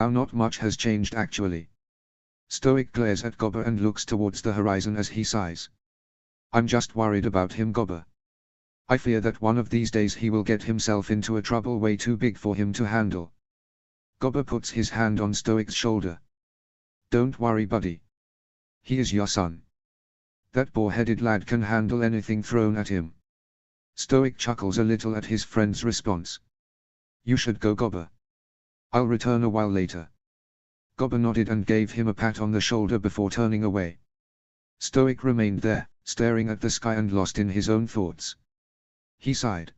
Now not much has changed actually. Stoic glares at Gobber and looks towards the horizon as he sighs. I'm just worried about him, Gobber. I fear that one of these days he will get himself into a trouble way too big for him to handle. Gobber puts his hand on Stoic's shoulder. Don't worry, buddy. He is your son. That boar-headed lad can handle anything thrown at him. Stoic chuckles a little at his friend's response. You should go, Gobber. I'll return a while later. Gobber nodded and gave him a pat on the shoulder before turning away. Stoic remained there, staring at the sky and lost in his own thoughts. He sighed.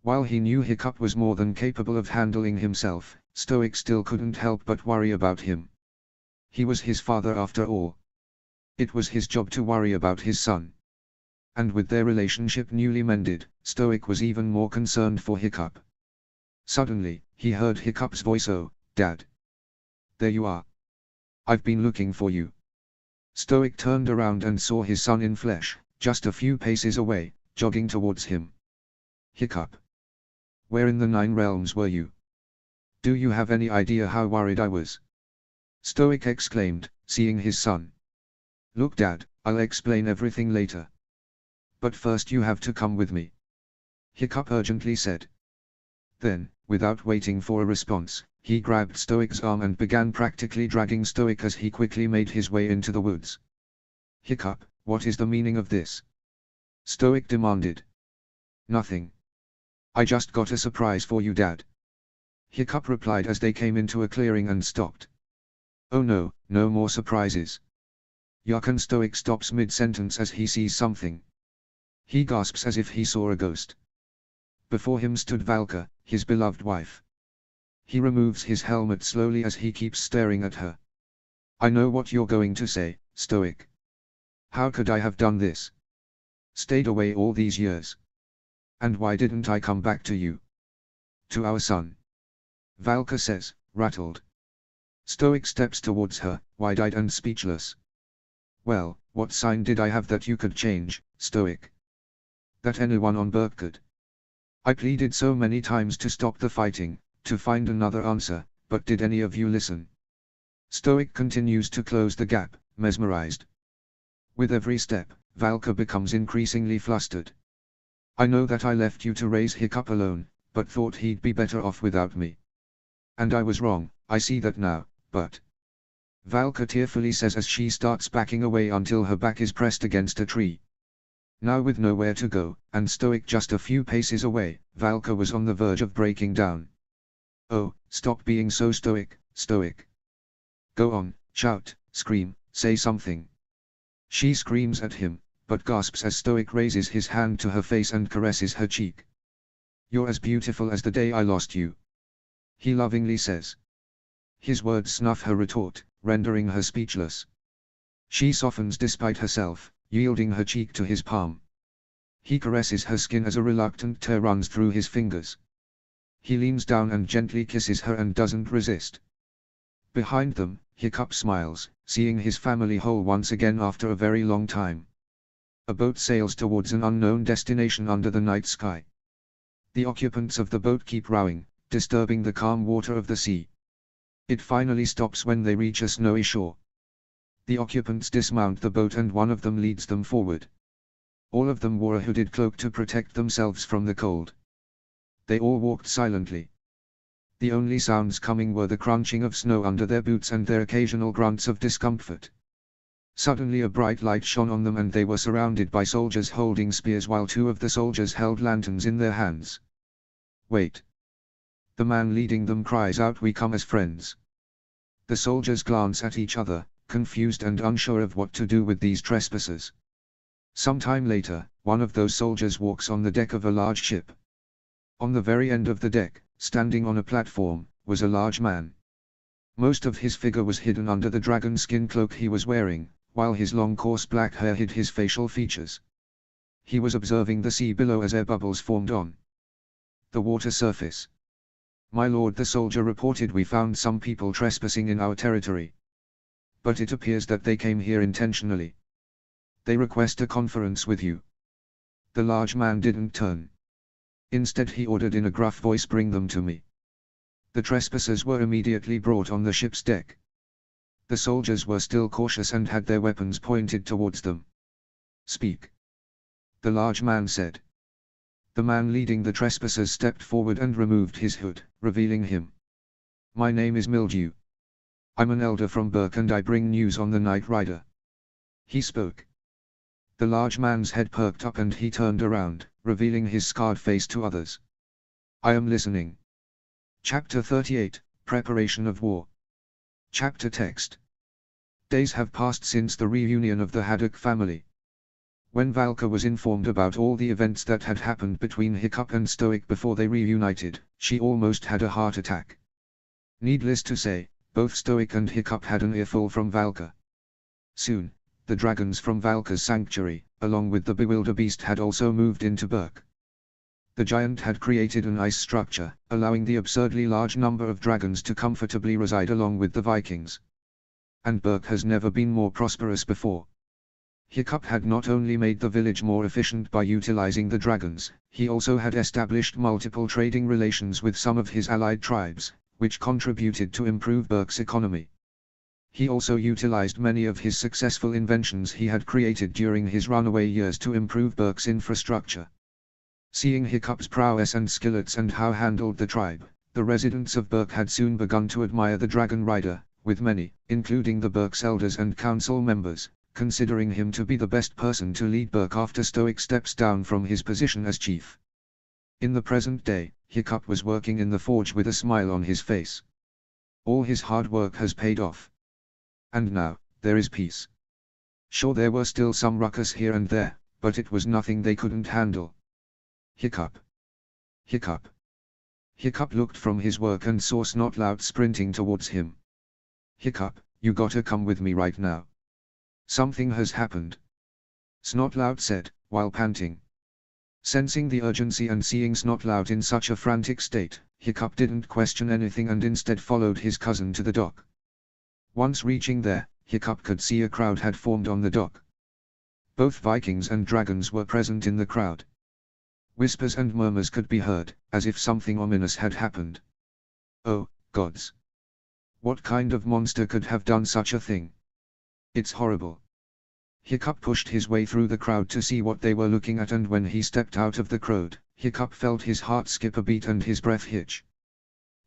While he knew Hiccup was more than capable of handling himself, Stoic still couldn't help but worry about him. He was his father after all. It was his job to worry about his son. And with their relationship newly mended, Stoic was even more concerned for Hiccup. Suddenly, he heard Hiccup's voice. Oh, Dad. There you are. I've been looking for you. Stoic turned around and saw his son in flesh, just a few paces away, jogging towards him. Hiccup. Where in the Nine Realms were you? Do you have any idea how worried I was? Stoic exclaimed, seeing his son. Look, Dad, I'll explain everything later. But first you have to come with me. Hiccup urgently said. Then, without waiting for a response, he grabbed Stoic's arm and began practically dragging Stoic as he quickly made his way into the woods. Hiccup, what is the meaning of this? Stoic demanded. Nothing. I just got a surprise for you, Dad. Hiccup replied as they came into a clearing and stopped. Oh no, no more surprises. Yakan. Stoic stops mid-sentence as he sees something. He gasps as if he saw a ghost. Before him stood Valka, his beloved wife. He removes his helmet slowly as he keeps staring at her. I know what you're going to say, Stoic. How could I have done this? Stayed away all these years. And why didn't I come back to you? To our son. Valka says, rattled. Stoic steps towards her, wide-eyed and speechless. Well, what sign did I have that you could change, Stoic? That anyone on Berk could? I pleaded so many times to stop the fighting, to find another answer, but did any of you listen? Stoic continues to close the gap, mesmerized. With every step, Valka becomes increasingly flustered. I know that I left you to raise Hiccup alone, but thought he'd be better off without me. And I was wrong, I see that now, but... Valka tearfully says as she starts backing away until her back is pressed against a tree. Now with nowhere to go, and Stoic just a few paces away, Valka was on the verge of breaking down. Oh, stop being so stoic, Stoic. Go on, shout, scream, say something. She screams at him, but gasps as Stoic raises his hand to her face and caresses her cheek. You're as beautiful as the day I lost you. He lovingly says. His words snuff her retort, rendering her speechless. She softens despite herself, yielding her cheek to his palm. He caresses her skin as a reluctant tear runs through his fingers. He leans down and gently kisses her and doesn't resist. Behind them, Hiccup smiles, seeing his family whole once again after a very long time. A boat sails towards an unknown destination under the night sky. The occupants of the boat keep rowing, disturbing the calm water of the sea. It finally stops when they reach a snowy shore. The occupants dismount the boat and one of them leads them forward. All of them wore a hooded cloak to protect themselves from the cold. They all walked silently. The only sounds coming were the crunching of snow under their boots and their occasional grunts of discomfort. Suddenly a bright light shone on them and they were surrounded by soldiers holding spears while two of the soldiers held lanterns in their hands. Wait. The man leading them cries out, we come as friends. The soldiers glance at each other, confused and unsure of what to do with these trespassers. Some time later, one of those soldiers walks on the deck of a large ship. On the very end of the deck, standing on a platform, was a large man. Most of his figure was hidden under the dragon skin cloak he was wearing, while his long coarse black hair hid his facial features. He was observing the sea below as air bubbles formed on the water surface. My lord, the soldier reported, we found some people trespassing in our territory. But it appears that they came here intentionally. They request a conference with you. The large man didn't turn. Instead he ordered in a gruff voice, bring them to me. The trespassers were immediately brought on the ship's deck. The soldiers were still cautious and had their weapons pointed towards them. "Speak," the large man said. The man leading the trespassers stepped forward and removed his hood, revealing him. "My name is Mildew. I'm an elder from Burke and I bring news on the Night Rider." He spoke. The large man's head perked up and he turned around, revealing his scarred face to others. "I am listening." Chapter 38, Preparation of War. Chapter text. Days have passed since the reunion of the Haddock family. When Valka was informed about all the events that had happened between Hiccup and Stoic before they reunited, she almost had a heart attack. Needless to say, both Stoic and Hiccup had an earful from Valka. Soon, the dragons from Valka's sanctuary, along with the Bewilderbeast, had also moved into Burke. The giant had created an ice structure, allowing the absurdly large number of dragons to comfortably reside along with the Vikings. And Burke has never been more prosperous before. Hiccup had not only made the village more efficient by utilizing the dragons, he also had established multiple trading relations with some of his allied tribes, which contributed to improve Burke's economy. He also utilized many of his successful inventions he had created during his runaway years to improve Burke's infrastructure. Seeing Hiccup's prowess and skillets and how handled the tribe, the residents of Burke had soon begun to admire the Dragon Rider, with many, including the Burke's elders and council members, considering him to be the best person to lead Burke after Stoic steps down from his position as chief. In the present day, Hiccup was working in the forge with a smile on his face. All his hard work has paid off. And now, there is peace. Sure, there were still some ruckus here and there, but it was nothing they couldn't handle. Hiccup. Hiccup. Hiccup looked from his work and saw Snotlout sprinting towards him. "Hiccup, you gotta come with me right now. Something has happened," Snotlout said, while panting. Sensing the urgency and seeing Snotlout in such a frantic state, Hiccup didn't question anything and instead followed his cousin to the dock. Once reaching there, Hiccup could see a crowd had formed on the dock. Both Vikings and dragons were present in the crowd. Whispers and murmurs could be heard, as if something ominous had happened. "Oh, gods! What kind of monster could have done such a thing? It's horrible." Hiccup pushed his way through the crowd to see what they were looking at, and when he stepped out of the crowd, Hiccup felt his heart skip a beat and his breath hitch.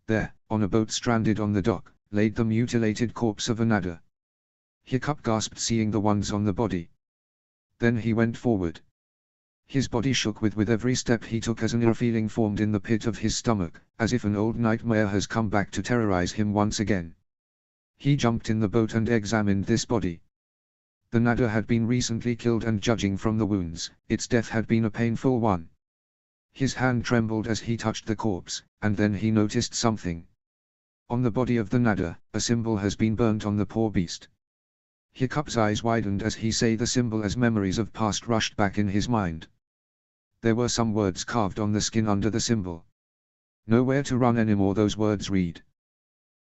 There, on a boat stranded on the dock, laid the mutilated corpse of an adder. Hiccup gasped seeing the wounds on the body. Then he went forward. His body shook with every step he took as an eerie feeling formed in the pit of his stomach, as if an old nightmare has come back to terrorize him once again. He jumped in the boat and examined this body. The Nadder had been recently killed, and judging from the wounds, its death had been a painful one. His hand trembled as he touched the corpse, and then he noticed something. On the body of the Nadder, a symbol has been burnt on the poor beast. Hiccup's eyes widened as he saw the symbol as memories of past rushed back in his mind. There were some words carved on the skin under the symbol. "Nowhere to run anymore," those words read.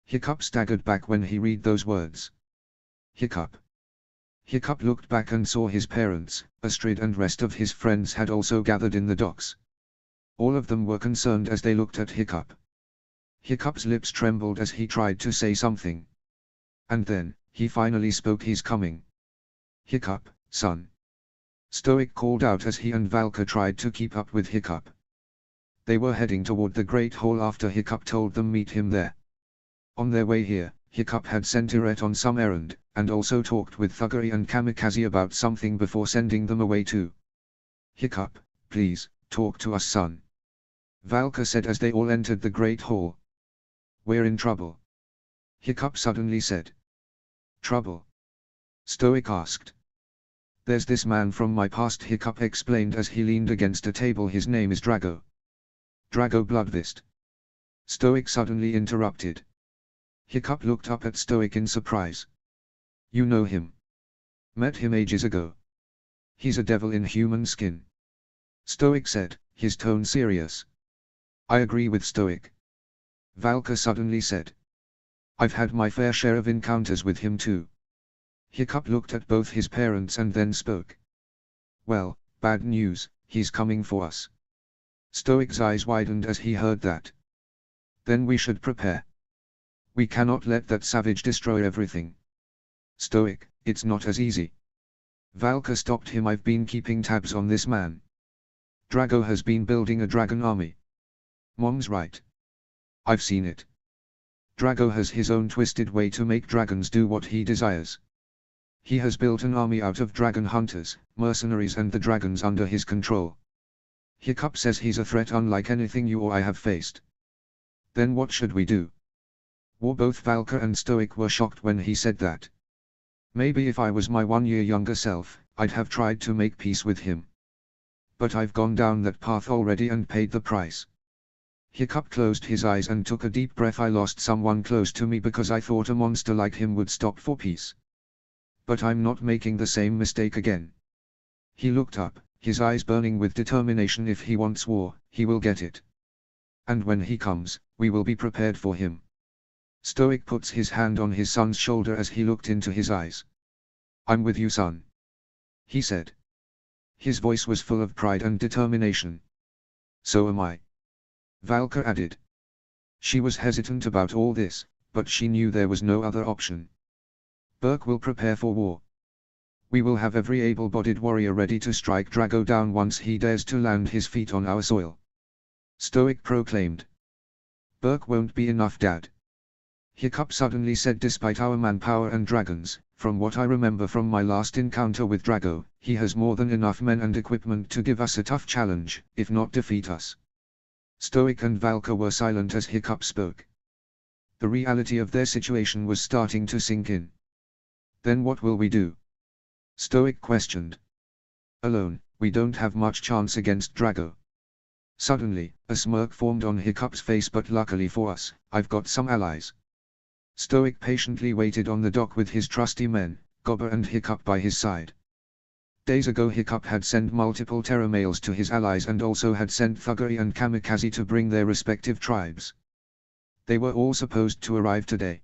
Hiccup staggered back when he read those words. Hiccup. Hiccup looked back and saw his parents, Astrid and rest of his friends had also gathered in the docks. All of them were concerned as they looked at Hiccup. Hiccup's lips trembled as he tried to say something. And then, he finally spoke. "He's coming. Hiccup, son." Stoic called out as he and Valka tried to keep up with Hiccup. They were heading toward the Great Hall after Hiccup told them meet him there. On their way here, Hiccup had sent Irette on some errand, and also talked with Thuggery and Kamikaze about something before sending them away too. "Hiccup, please, talk to us, son," Valka said as they all entered the Great Hall. "We're in trouble," Hiccup suddenly said. "Trouble?" Stoic asked. "There's this man from my past," Hiccup explained as he leaned against a table. "His name is Drago." "Drago Bloodfist," Stoic suddenly interrupted. Hiccup looked up at Stoic in surprise. "You know him? Met him ages ago. He's a devil in human skin," Stoic said, his tone serious. "I agree with Stoic," Valka suddenly said. "I've had my fair share of encounters with him too." Hiccup looked at both his parents and then spoke. "Well, bad news, he's coming for us." Stoic's eyes widened as he heard that. Then we should prepare. We cannot let that savage destroy everything. Stoic, it's not as easy. Valka stopped him. I've been keeping tabs on this man. Drago has been building a dragon army. Mom's right. I've seen it. Drago has his own twisted way to make dragons do what he desires. He has built an army out of dragon hunters, mercenaries and the dragons under his control. Hiccup says he's a threat unlike anything you or I have faced. Then what should we do? Both Valka and Stoic were shocked when he said that. Maybe if I was my 1 year younger self, I'd have tried to make peace with him. But I've gone down that path already and paid the price. Hiccup closed his eyes and took a deep breath. I lost someone close to me because I thought a monster like him would stop for peace. But I'm not making the same mistake again. He looked up, his eyes burning with determination. If he wants war, he will get it. And when he comes, we will be prepared for him. Stoic puts his hand on his son's shoulder as he looked into his eyes. I'm with you, son. He said. His voice was full of pride and determination. So am I. Valka added. She was hesitant about all this, but she knew there was no other option. Berk will prepare for war. We will have every able-bodied warrior ready to strike Drago down once he dares to land his feet on our soil. Stoic proclaimed. Berk won't be enough, Dad. Hiccup suddenly said. Despite our manpower and dragons, from what I remember from my last encounter with Drago, he has more than enough men and equipment to give us a tough challenge, if not defeat us. Stoic and Valka were silent as Hiccup spoke. The reality of their situation was starting to sink in. Then what will we do? Stoic questioned. Alone, we don't have much chance against Drago. Suddenly, a smirk formed on Hiccup's face. But luckily for us, I've got some allies. Stoic patiently waited on the dock with his trusty men, Gobber and Hiccup by his side. Days ago Hiccup had sent multiple terror mails to his allies and also had sent Thuggery and Kamikaze to bring their respective tribes. They were all supposed to arrive today.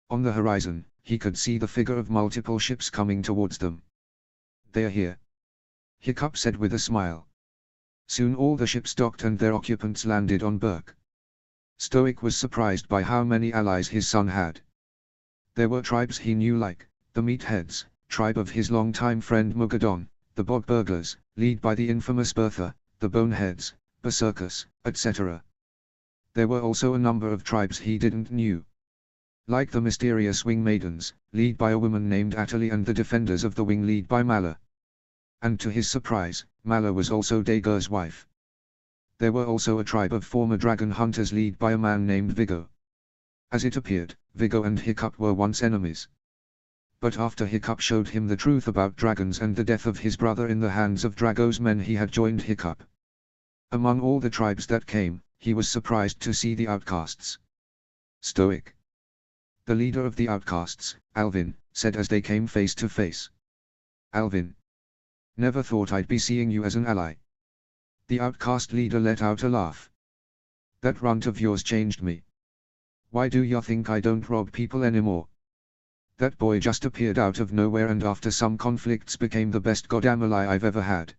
On the horizon, he could see the figure of multiple ships coming towards them. They are here. Hiccup said with a smile. Soon all the ships docked and their occupants landed on Berk. Stoic was surprised by how many allies his son had. There were tribes he knew like, the Meatheads, tribe of his longtime friend Mugadon, the Bog Burglars, led by the infamous Bertha, the Boneheads, Berserkers, etc. There were also a number of tribes he didn't knew. Like the mysterious Wing Maidens, led by a woman named Atali, and the Defenders of the Wing led by Mala. And to his surprise, Mala was also Dager's wife. There were also a tribe of former dragon hunters led by a man named Vigo. As it appeared, Vigo and Hiccup were once enemies. But after Hiccup showed him the truth about dragons and the death of his brother in the hands of Drago's men, he had joined Hiccup. Among all the tribes that came, he was surprised to see the outcasts. Stoic. The leader of the outcasts, Alvin, said as they came face to face. Alvin. Never thought I'd be seeing you as an ally. The outcast leader let out a laugh. That runt of yours changed me. Why do you think I don't rob people anymore? That boy just appeared out of nowhere and after some conflicts became the best goddamn ally I've ever had.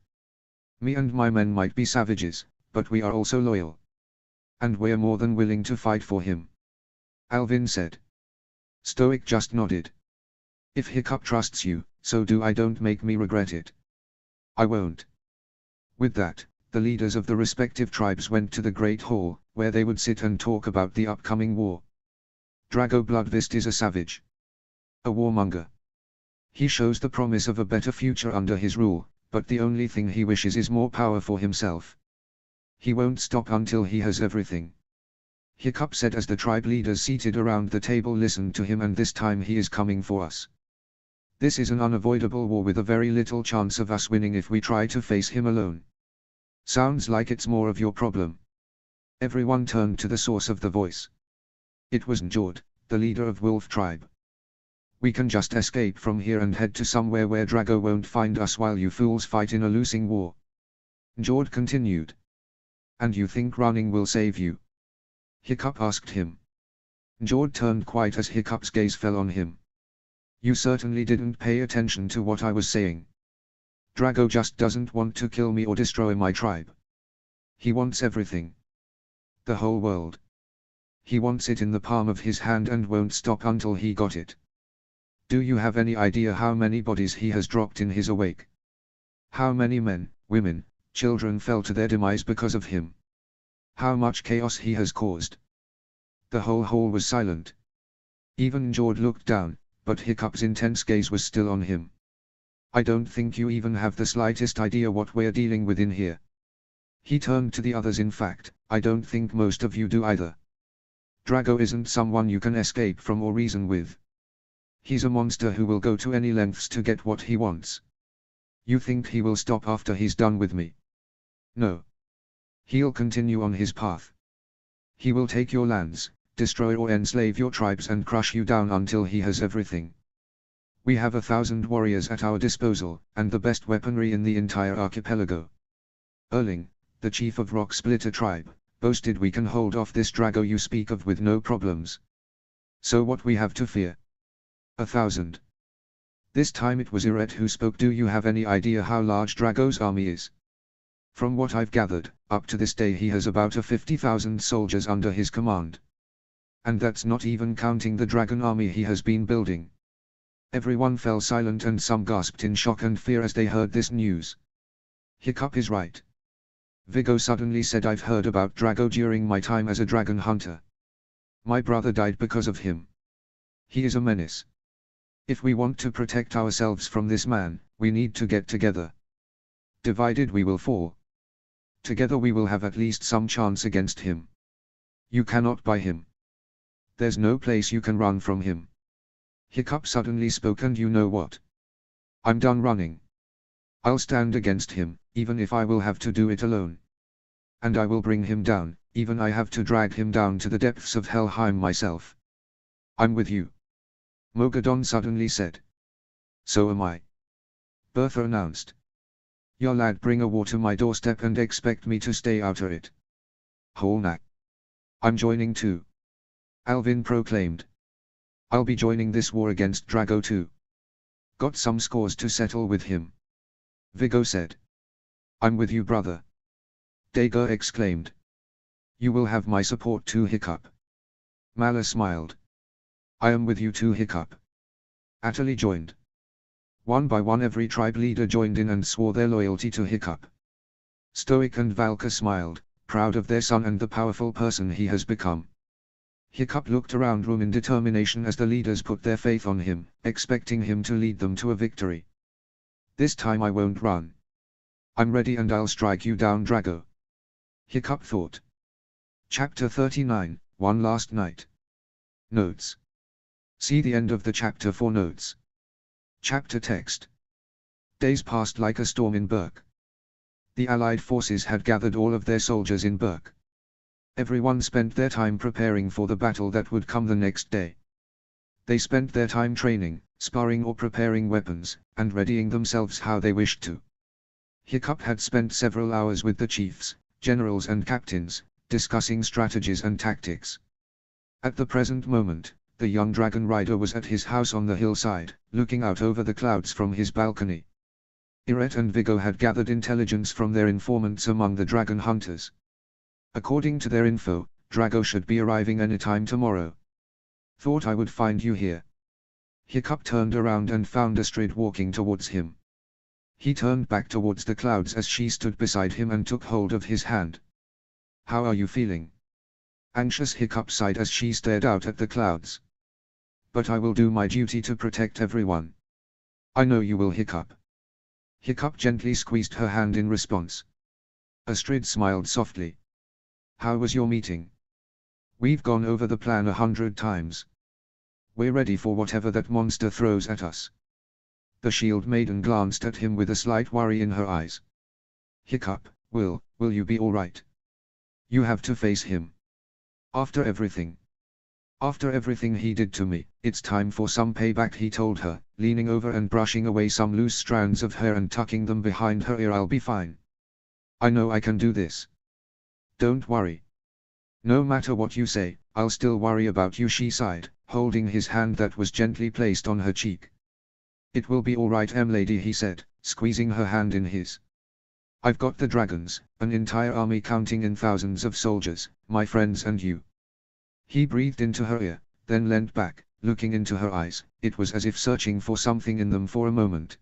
Me and my men might be savages, but we are also loyal. And we're more than willing to fight for him. Alvin said. Stoic just nodded. If Hiccup trusts you, so do I. Don't make me regret it. I won't. With that, the leaders of the respective tribes went to the Great Hall, where they would sit and talk about the upcoming war. Drago Bloodfist is a savage. A warmonger. He shows the promise of a better future under his rule, but the only thing he wishes is more power for himself. He won't stop until he has everything. Hiccup said as the tribe leaders seated around the table listened to him, and this time he is coming for us. This is an unavoidable war with a very little chance of us winning if we try to face him alone. Sounds like it's more of your problem. Everyone turned to the source of the voice. It was Njord, the leader of Wolf Tribe. We can just escape from here and head to somewhere where Drago won't find us while you fools fight in a losing war. Njord continued. And you think running will save you? Hiccup asked him. Njord turned quite as Hiccup's gaze fell on him. You certainly didn't pay attention to what I was saying. Drago just doesn't want to kill me or destroy my tribe. He wants everything. The whole world. He wants it in the palm of his hand and won't stop until he got it. Do you have any idea how many bodies he has dropped in his awake? How many men, women, children fell to their demise because of him? How much chaos he has caused? The whole hall was silent. Even Njord looked down, but Hiccup's intense gaze was still on him. I don't think you even have the slightest idea what we're dealing with in here. He turned to the others. In fact, I don't think most of you do either. Drago isn't someone you can escape from or reason with. He's a monster who will go to any lengths to get what he wants. You think he will stop after he's done with me? No. He'll continue on his path. He will take your lands, destroy or enslave your tribes and crush you down until he has everything. We have 1,000 warriors at our disposal, and the best weaponry in the entire archipelago. Erling, the chief of Rock Splitter tribe, boasted we can hold off this Drago you speak of with no problems. So what we have to fear? 1,000. This time it was Iret who spoke. Do you have any idea how large Drago's army is? From what I've gathered, up to this day he has about 50,000 soldiers under his command. And that's not even counting the dragon army he has been building. Everyone fell silent and some gasped in shock and fear as they heard this news. Hiccup is right. Viggo suddenly said, I've heard about Drago during my time as a dragon hunter. My brother died because of him. He is a menace. If we want to protect ourselves from this man, we need to get together. Divided we will fall. Together we will have at least some chance against him. You cannot buy him. There's no place you can run from him. Hiccup suddenly spoke, and you know what? I'm done running. I'll stand against him, even if I will have to do it alone. And I will bring him down, even I have to drag him down to the depths of Helheim myself. I'm with you. Mogadon suddenly said. So am I. Bertha announced. Your lad bring a war to my doorstep and expect me to stay out of it. Holnak. I'm joining too. Alvin proclaimed. I'll be joining this war against Drago too. Got some scores to settle with him. Viggo said. I'm with you, brother. Dager exclaimed. You will have my support too, Hiccup. Mala smiled. I am with you too, Hiccup. Atali joined. One by one every tribe leader joined in and swore their loyalty to Hiccup. Stoic and Valka smiled, proud of their son and the powerful person he has become. Hiccup looked around room in determination as the leaders put their faith on him, expecting him to lead them to a victory. This time I won't run. I'm ready and I'll strike you down, Drago. Hiccup thought. Chapter 39, One Last Night. Notes. See the end of the chapter for notes. Chapter text. Days passed like a storm in Berk. The Allied forces had gathered all of their soldiers in Berk. Everyone spent their time preparing for the battle that would come the next day. They spent their time training, sparring or preparing weapons, and readying themselves how they wished to. Hiccup had spent several hours with the chiefs, generals and captains, discussing strategies and tactics. At the present moment, the young dragon rider was at his house on the hillside, looking out over the clouds from his balcony. Iret and Viggo had gathered intelligence from their informants among the dragon hunters. According to their info, Drago should be arriving anytime tomorrow. Thought I would find you here. Hiccup turned around and found Astrid walking towards him. He turned back towards the clouds as she stood beside him and took hold of his hand. How are you feeling? Anxious, Hiccup sighed as she stared out at the clouds. But I will do my duty to protect everyone. I know you will, Hiccup. Hiccup gently squeezed her hand in response. Astrid smiled softly. How was your meeting? We've gone over the plan 100 times. We're ready for whatever that monster throws at us. The shield maiden glanced at him with a slight worry in her eyes. Hiccup, will you be alright? You have to face him. After everything he did to me, it's time for some payback, he told her, leaning over and brushing away some loose strands of hair and tucking them behind her ear. I'll be fine. I know I can do this. Don't worry. No matter what you say, I'll still worry about you, she sighed, holding his hand that was gently placed on her cheek. It will be alright, lady, he said, squeezing her hand in his. I've got the dragons, an entire army counting in thousands of soldiers, my friends and you. He breathed into her ear, then leant back, looking into her eyes. It was as if searching for something in them for a moment.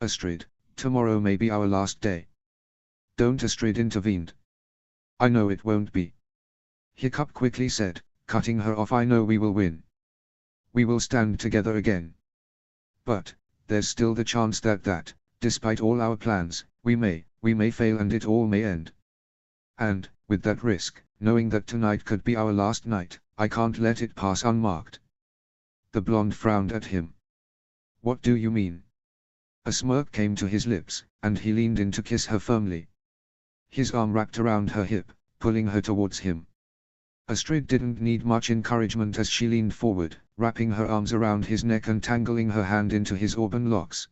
Astrid, tomorrow may be our last day. Don't, Astrid intervened. I know it won't be. Hiccup quickly said, cutting her off. I know we will win. We will stand together again. But, there's still the chance that, despite all our plans, we may fail and it all may end. And, with that risk, knowing that tonight could be our last night, I can't let it pass unmarked. The blonde frowned at him. What do you mean? A smirk came to his lips, and he leaned in to kiss her firmly. His arm wrapped around her hip, pulling her towards him. Astrid didn't need much encouragement as she leaned forward, wrapping her arms around his neck and tangling her hand into his auburn locks.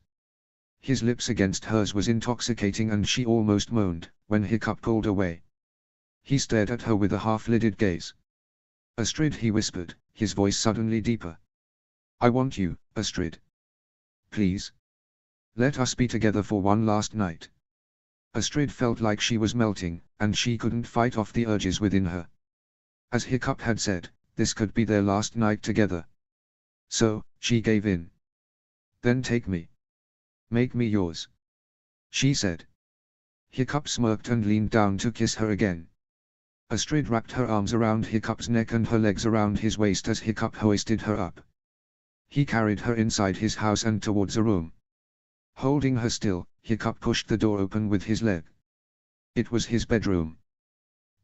His lips against hers was intoxicating and she almost moaned, when Hiccup pulled away. He stared at her with a half-lidded gaze. Astrid, he whispered, his voice suddenly deeper. I want you, Astrid. Please. Let us be together for one last night. Astrid felt like she was melting, and she couldn't fight off the urges within her. As Hiccup had said, this could be their last night together. So, she gave in. Then take me. Make me yours. She said. Hiccup smirked and leaned down to kiss her again. Astrid wrapped her arms around Hiccup's neck and her legs around his waist as Hiccup hoisted her up. He carried her inside his house and towards a room. Holding her still, Hiccup pushed the door open with his leg. It was his bedroom.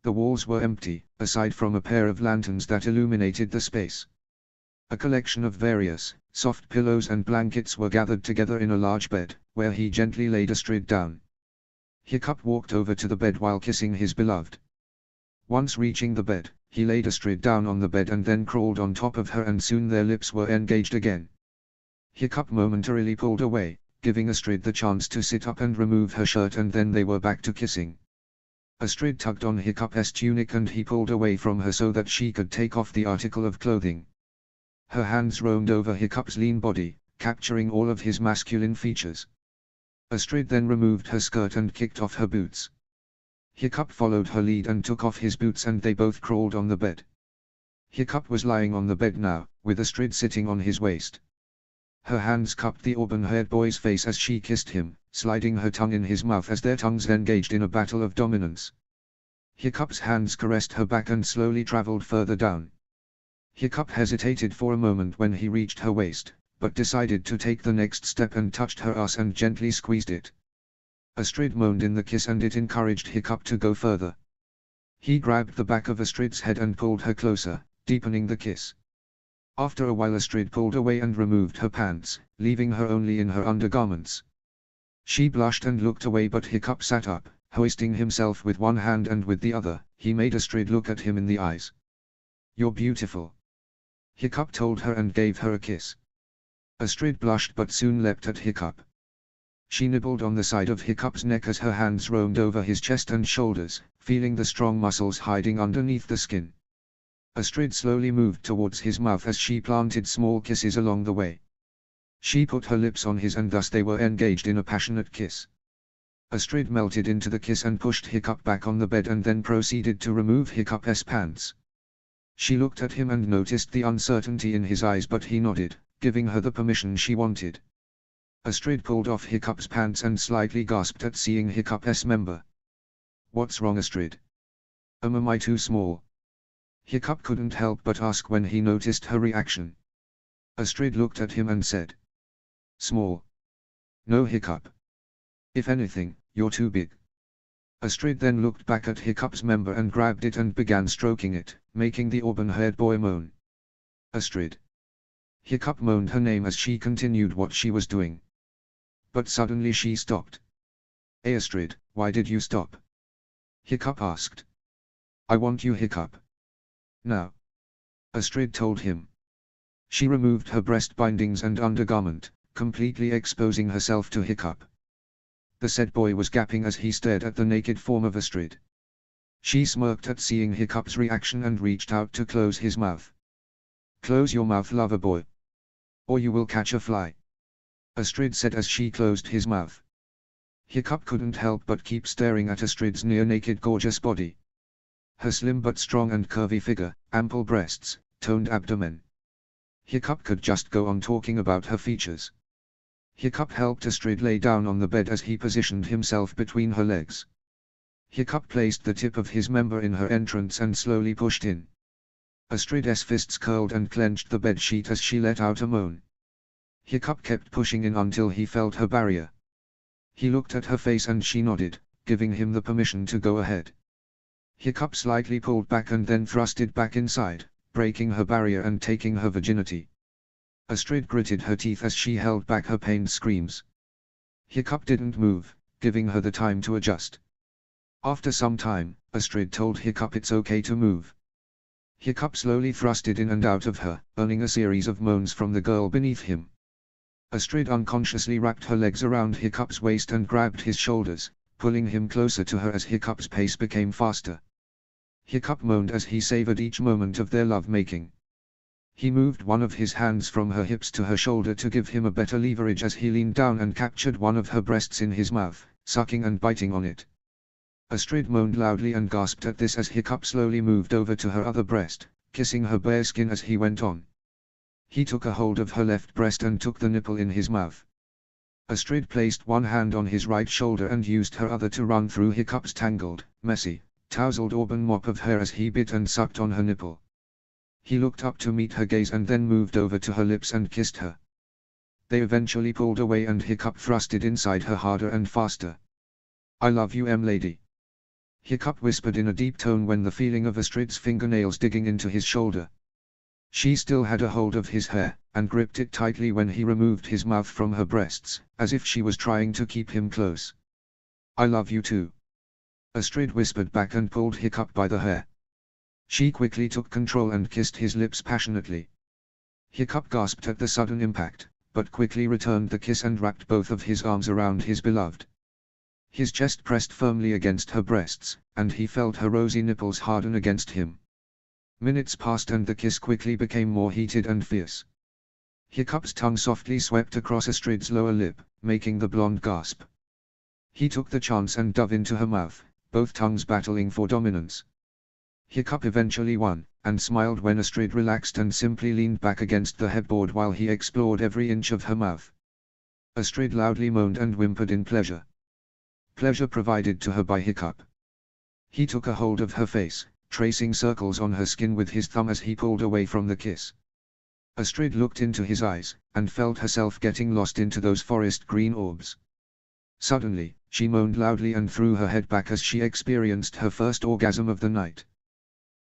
The walls were empty, aside from a pair of lanterns that illuminated the space. A collection of various, soft pillows and blankets were gathered together in a large bed, where he gently laid Astrid down. Hiccup walked over to the bed while kissing his beloved. Once reaching the bed, he laid Astrid down on the bed and then crawled on top of her, and soon their lips were engaged again. Hiccup momentarily pulled away, giving Astrid the chance to sit up and remove her shirt, and then they were back to kissing. Astrid tugged on Hiccup's tunic and he pulled away from her so that she could take off the article of clothing. Her hands roamed over Hiccup's lean body, capturing all of his masculine features. Astrid then removed her skirt and kicked off her boots. Hiccup followed her lead and took off his boots, and they both crawled on the bed. Hiccup was lying on the bed now, with Astrid sitting on his waist. Her hands cupped the auburn-haired boy's face as she kissed him, sliding her tongue in his mouth as their tongues engaged in a battle of dominance. Hiccup's hands caressed her back and slowly traveled further down. Hiccup hesitated for a moment when he reached her waist, but decided to take the next step and touched her ass and gently squeezed it. Astrid moaned in the kiss and it encouraged Hiccup to go further. He grabbed the back of Astrid's head and pulled her closer, deepening the kiss. After a while Astrid pulled away and removed her pants, leaving her only in her undergarments. She blushed and looked away, but Hiccup sat up, hoisting himself with one hand, and with the other, he made Astrid look at him in the eyes. You're beautiful. Hiccup told her and gave her a kiss. Astrid blushed but soon leapt at Hiccup. She nibbled on the side of Hiccup's neck as her hands roamed over his chest and shoulders, feeling the strong muscles hiding underneath the skin. Astrid slowly moved towards his mouth as she planted small kisses along the way. She put her lips on his and thus they were engaged in a passionate kiss. Astrid melted into the kiss and pushed Hiccup back on the bed and then proceeded to remove Hiccup's pants. She looked at him and noticed the uncertainty in his eyes, but he nodded, giving her the permission she wanted. Astrid pulled off Hiccup's pants and slightly gasped at seeing Hiccup's member. What's wrong, Astrid? Am I too small? Hiccup couldn't help but ask when he noticed her reaction. Astrid looked at him and said. Small? No, Hiccup. If anything, you're too big. Astrid then looked back at Hiccup's member and grabbed it and began stroking it, making the auburn-haired boy moan. Astrid. Hiccup moaned her name as she continued what she was doing. But suddenly she stopped. Hey Astrid, why did you stop? Hiccup asked. I want you, Hiccup. Now. Astrid told him. She removed her breast bindings and undergarment, completely exposing herself to Hiccup. The said boy was gasping as he stared at the naked form of Astrid. She smirked at seeing Hiccup's reaction and reached out to close his mouth. Close your mouth, lover boy. Or you will catch a fly. Astrid said as she closed his mouth. Hiccup couldn't help but keep staring at Astrid's near-naked gorgeous body. Her slim but strong and curvy figure, ample breasts, toned abdomen. Hiccup could just go on talking about her features. Hiccup helped Astrid lay down on the bed as he positioned himself between her legs. Hiccup placed the tip of his member in her entrance and slowly pushed in. Astrid's fists curled and clenched the bed sheet as she let out a moan. Hiccup kept pushing in until he felt her barrier. He looked at her face and she nodded, giving him the permission to go ahead. Hiccup slightly pulled back and then thrusted back inside, breaking her barrier and taking her virginity. Astrid gritted her teeth as she held back her pained screams. Hiccup didn't move, giving her the time to adjust. After some time, Astrid told Hiccup it's okay to move. Hiccup slowly thrusted in and out of her, earning a series of moans from the girl beneath him. Astrid unconsciously wrapped her legs around Hiccup's waist and grabbed his shoulders, pulling him closer to her as Hiccup's pace became faster. Hiccup moaned as he savored each moment of their love-making. He moved one of his hands from her hips to her shoulder to give him a better leverage as he leaned down and captured one of her breasts in his mouth, sucking and biting on it. Astrid moaned loudly and gasped at this as Hiccup slowly moved over to her other breast, kissing her bare skin as he went on. He took a hold of her left breast and took the nipple in his mouth. Astrid placed one hand on his right shoulder and used her other to run through Hiccup's tangled, messy, tousled auburn mop of hair as he bit and sucked on her nipple. He looked up to meet her gaze and then moved over to her lips and kissed her. They eventually pulled away and Hiccup thrusted inside her harder and faster. "I love you, lady," Hiccup whispered in a deep tone when the feeling of Astrid's fingernails digging into his shoulder. She still had a hold of his hair, and gripped it tightly when he removed his mouth from her breasts, as if she was trying to keep him close. "I love you too," Astrid whispered back and pulled Hiccup by the hair. She quickly took control and kissed his lips passionately. Hiccup gasped at the sudden impact, but quickly returned the kiss and wrapped both of his arms around his beloved. His chest pressed firmly against her breasts, and he felt her rosy nipples harden against him. Minutes passed and the kiss quickly became more heated and fierce. Hiccup's tongue softly swept across Astrid's lower lip, making the blonde gasp. He took the chance and dove into her mouth, both tongues battling for dominance. Hiccup eventually won, and smiled when Astrid relaxed and simply leaned back against the headboard while he explored every inch of her mouth. Astrid loudly moaned and whimpered in pleasure. Pleasure provided to her by Hiccup. He took a hold of her face, tracing circles on her skin with his thumb as he pulled away from the kiss. Astrid looked into his eyes, and felt herself getting lost into those forest green orbs. Suddenly, she moaned loudly and threw her head back as she experienced her first orgasm of the night.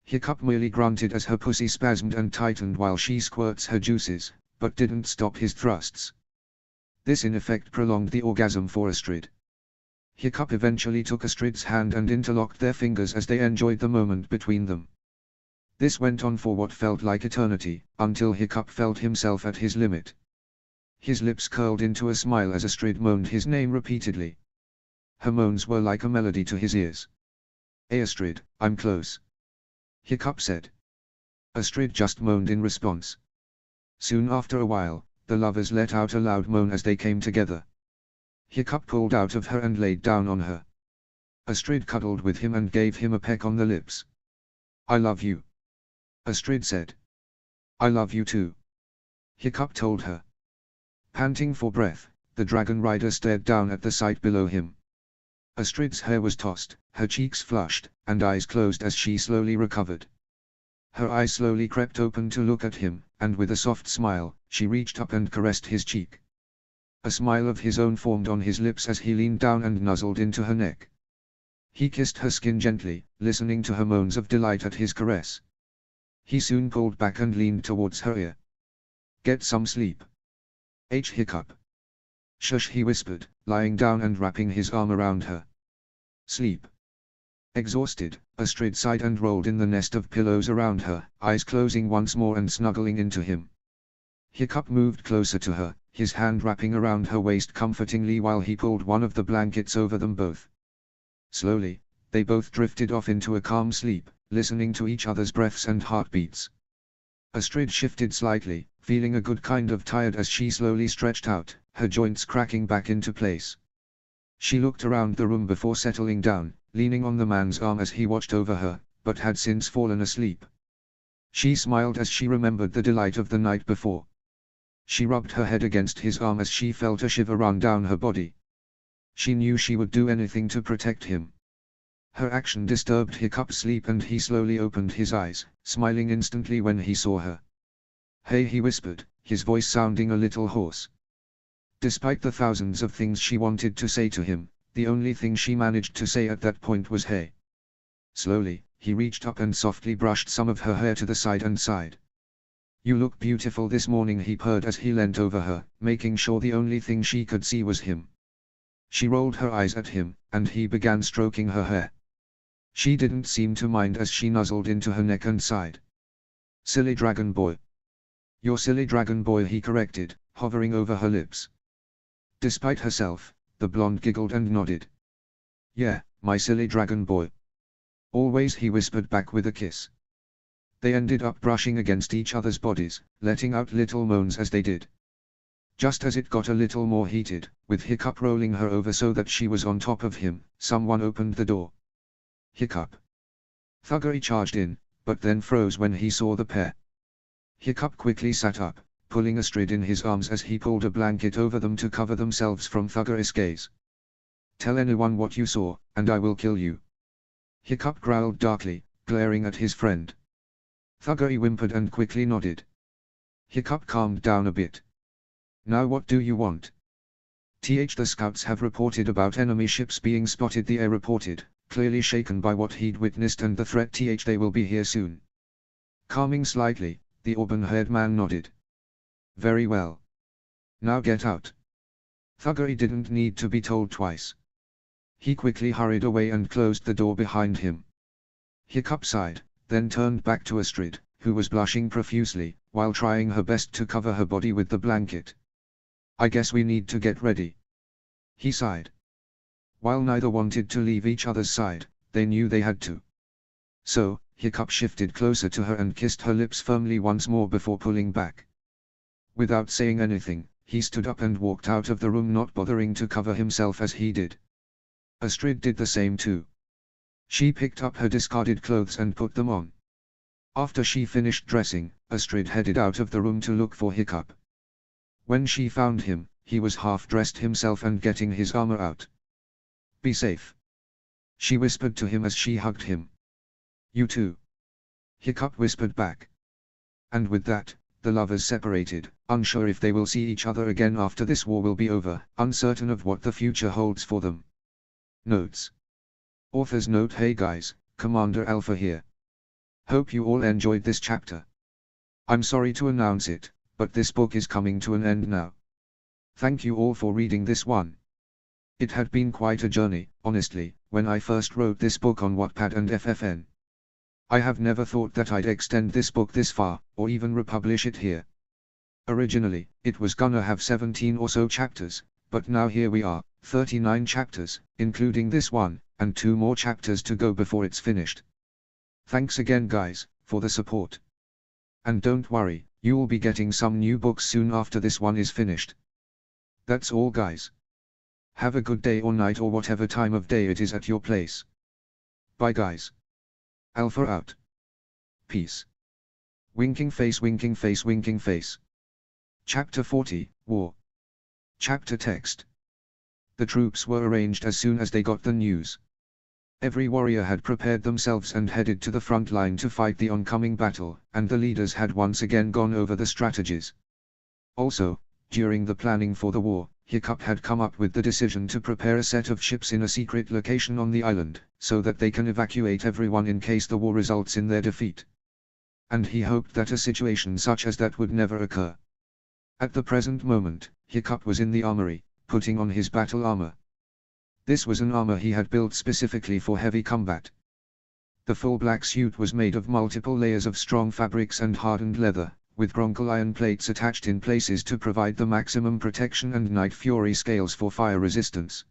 Hiccup merely grunted as her pussy spasmed and tightened while she squirts her juices, but didn't stop his thrusts. This in effect prolonged the orgasm for Astrid. Hiccup eventually took Astrid's hand and interlocked their fingers as they enjoyed the moment between them. This went on for what felt like eternity, until Hiccup felt himself at his limit. His lips curled into a smile as Astrid moaned his name repeatedly. Her moans were like a melody to his ears. "Hey Astrid, I'm close," Hiccup said. Astrid just moaned in response. Soon after a while, the lovers let out a loud moan as they came together. Hiccup pulled out of her and laid down on her. Astrid cuddled with him and gave him a peck on the lips. "I love you," Astrid said. "I love you too," Hiccup told her. Panting for breath, the dragon rider stared down at the sight below him. Astrid's hair was tossed, her cheeks flushed, and eyes closed as she slowly recovered. Her eyes slowly crept open to look at him, and with a soft smile, she reached up and caressed his cheek. A smile of his own formed on his lips as he leaned down and nuzzled into her neck. He kissed her skin gently, listening to her moans of delight at his caress. He soon pulled back and leaned towards her ear. "Get some sleep." Hiccup. "Shush," he whispered, lying down and wrapping his arm around her. "Sleep." Exhausted, Astrid sighed and rolled in the nest of pillows around her, eyes closing once more and snuggling into him. Hiccup moved closer to her, his hand wrapping around her waist comfortingly while he pulled one of the blankets over them both. Slowly, they both drifted off into a calm sleep, listening to each other's breaths and heartbeats. Astrid shifted slightly, feeling a good kind of tired as she slowly stretched out, her joints cracking back into place. She looked around the room before settling down, leaning on the man's arm as he watched over her, but had since fallen asleep. She smiled as she remembered the delight of the night before. She rubbed her head against his arm as she felt a shiver run down her body. She knew she would do anything to protect him. Her action disturbed Hiccup's sleep and he slowly opened his eyes, smiling instantly when he saw her. "Hey," he whispered, his voice sounding a little hoarse. Despite the thousands of things she wanted to say to him, the only thing she managed to say at that point was "hey." Slowly, he reached up and softly brushed some of her hair to the side and sighed. "You look beautiful this morning," he purred as he leant over her, making sure the only thing she could see was him. She rolled her eyes at him, and he began stroking her hair. She didn't seem to mind as she nuzzled into her neck and sighed. "Silly dragon boy." "You're silly dragon boy," he corrected, hovering over her lips. Despite herself, the blonde giggled and nodded. "Yeah, my silly dragon boy." "Always," he whispered back with a kiss. They ended up brushing against each other's bodies, letting out little moans as they did. Just as it got a little more heated, with Hiccup rolling her over so that she was on top of him, someone opened the door. Hiccup. Thuggery charged in, but then froze when he saw the pair. Hiccup quickly sat up, pulling Astrid in his arms as he pulled a blanket over them to cover themselves from Thuggery's gaze. "Tell anyone what you saw, and I will kill you." Hiccup growled darkly, glaring at his friend. Thuggery whimpered and quickly nodded. Hiccup calmed down a bit. "Now what do you want?" "The scouts have reported about enemy ships being spotted," the air reported, clearly shaken by what he'd witnessed and the threat. "They will be here soon." Calming slightly, the auburn-haired man nodded. "Very well. Now get out." Thuggery didn't need to be told twice. He quickly hurried away and closed the door behind him. Hiccup sighed, then turned back to Astrid, who was blushing profusely, while trying her best to cover her body with the blanket. "I guess we need to get ready." He sighed. While neither wanted to leave each other's side, they knew they had to. So, Hiccup shifted closer to her and kissed her lips firmly once more before pulling back. Without saying anything, he stood up and walked out of the room, not bothering to cover himself as he did. Astrid did the same too. She picked up her discarded clothes and put them on. After she finished dressing, Astrid headed out of the room to look for Hiccup. When she found him, he was half-dressed himself and getting his armor out. "Be safe," she whispered to him as she hugged him. "You too," Hiccup whispered back. And with that, the lovers separated, unsure if they will see each other again after this war will be over, uncertain of what the future holds for them. Notes. Author's note: Hey guys, Commander Alpha here. Hope you all enjoyed this chapter. I'm sorry to announce it, but this book is coming to an end now. Thank you all for reading this one. It had been quite a journey, honestly, when I first wrote this book on Wattpad and FFN. I have never thought that I'd extend this book this far, or even republish it here. Originally, it was gonna have 17 or so chapters, but now here we are, 39 chapters, including this one, and 2 more chapters to go before it's finished. Thanks again guys, for the support. And don't worry, you'll be getting some new books soon after this one is finished. That's all guys. Have a good day or night or whatever time of day it is at your place. Bye guys. Alpha out. Peace. Winking face, winking face, winking face. Chapter 40, War. Chapter text. The troops were arranged as soon as they got the news. Every warrior had prepared themselves and headed to the front line to fight the oncoming battle, and the leaders had once again gone over the strategies. Also, during the planning for the war, Hiccup had come up with the decision to prepare a set of ships in a secret location on the island, so that they can evacuate everyone in case the war results in their defeat. And he hoped that a situation such as that would never occur. At the present moment, Hiccup was in the armory, putting on his battle armor. This was an armor he had built specifically for heavy combat. The full black suit was made of multiple layers of strong fabrics and hardened leather, with bronchial iron plates attached in places to provide the maximum protection and Night Fury scales for fire resistance.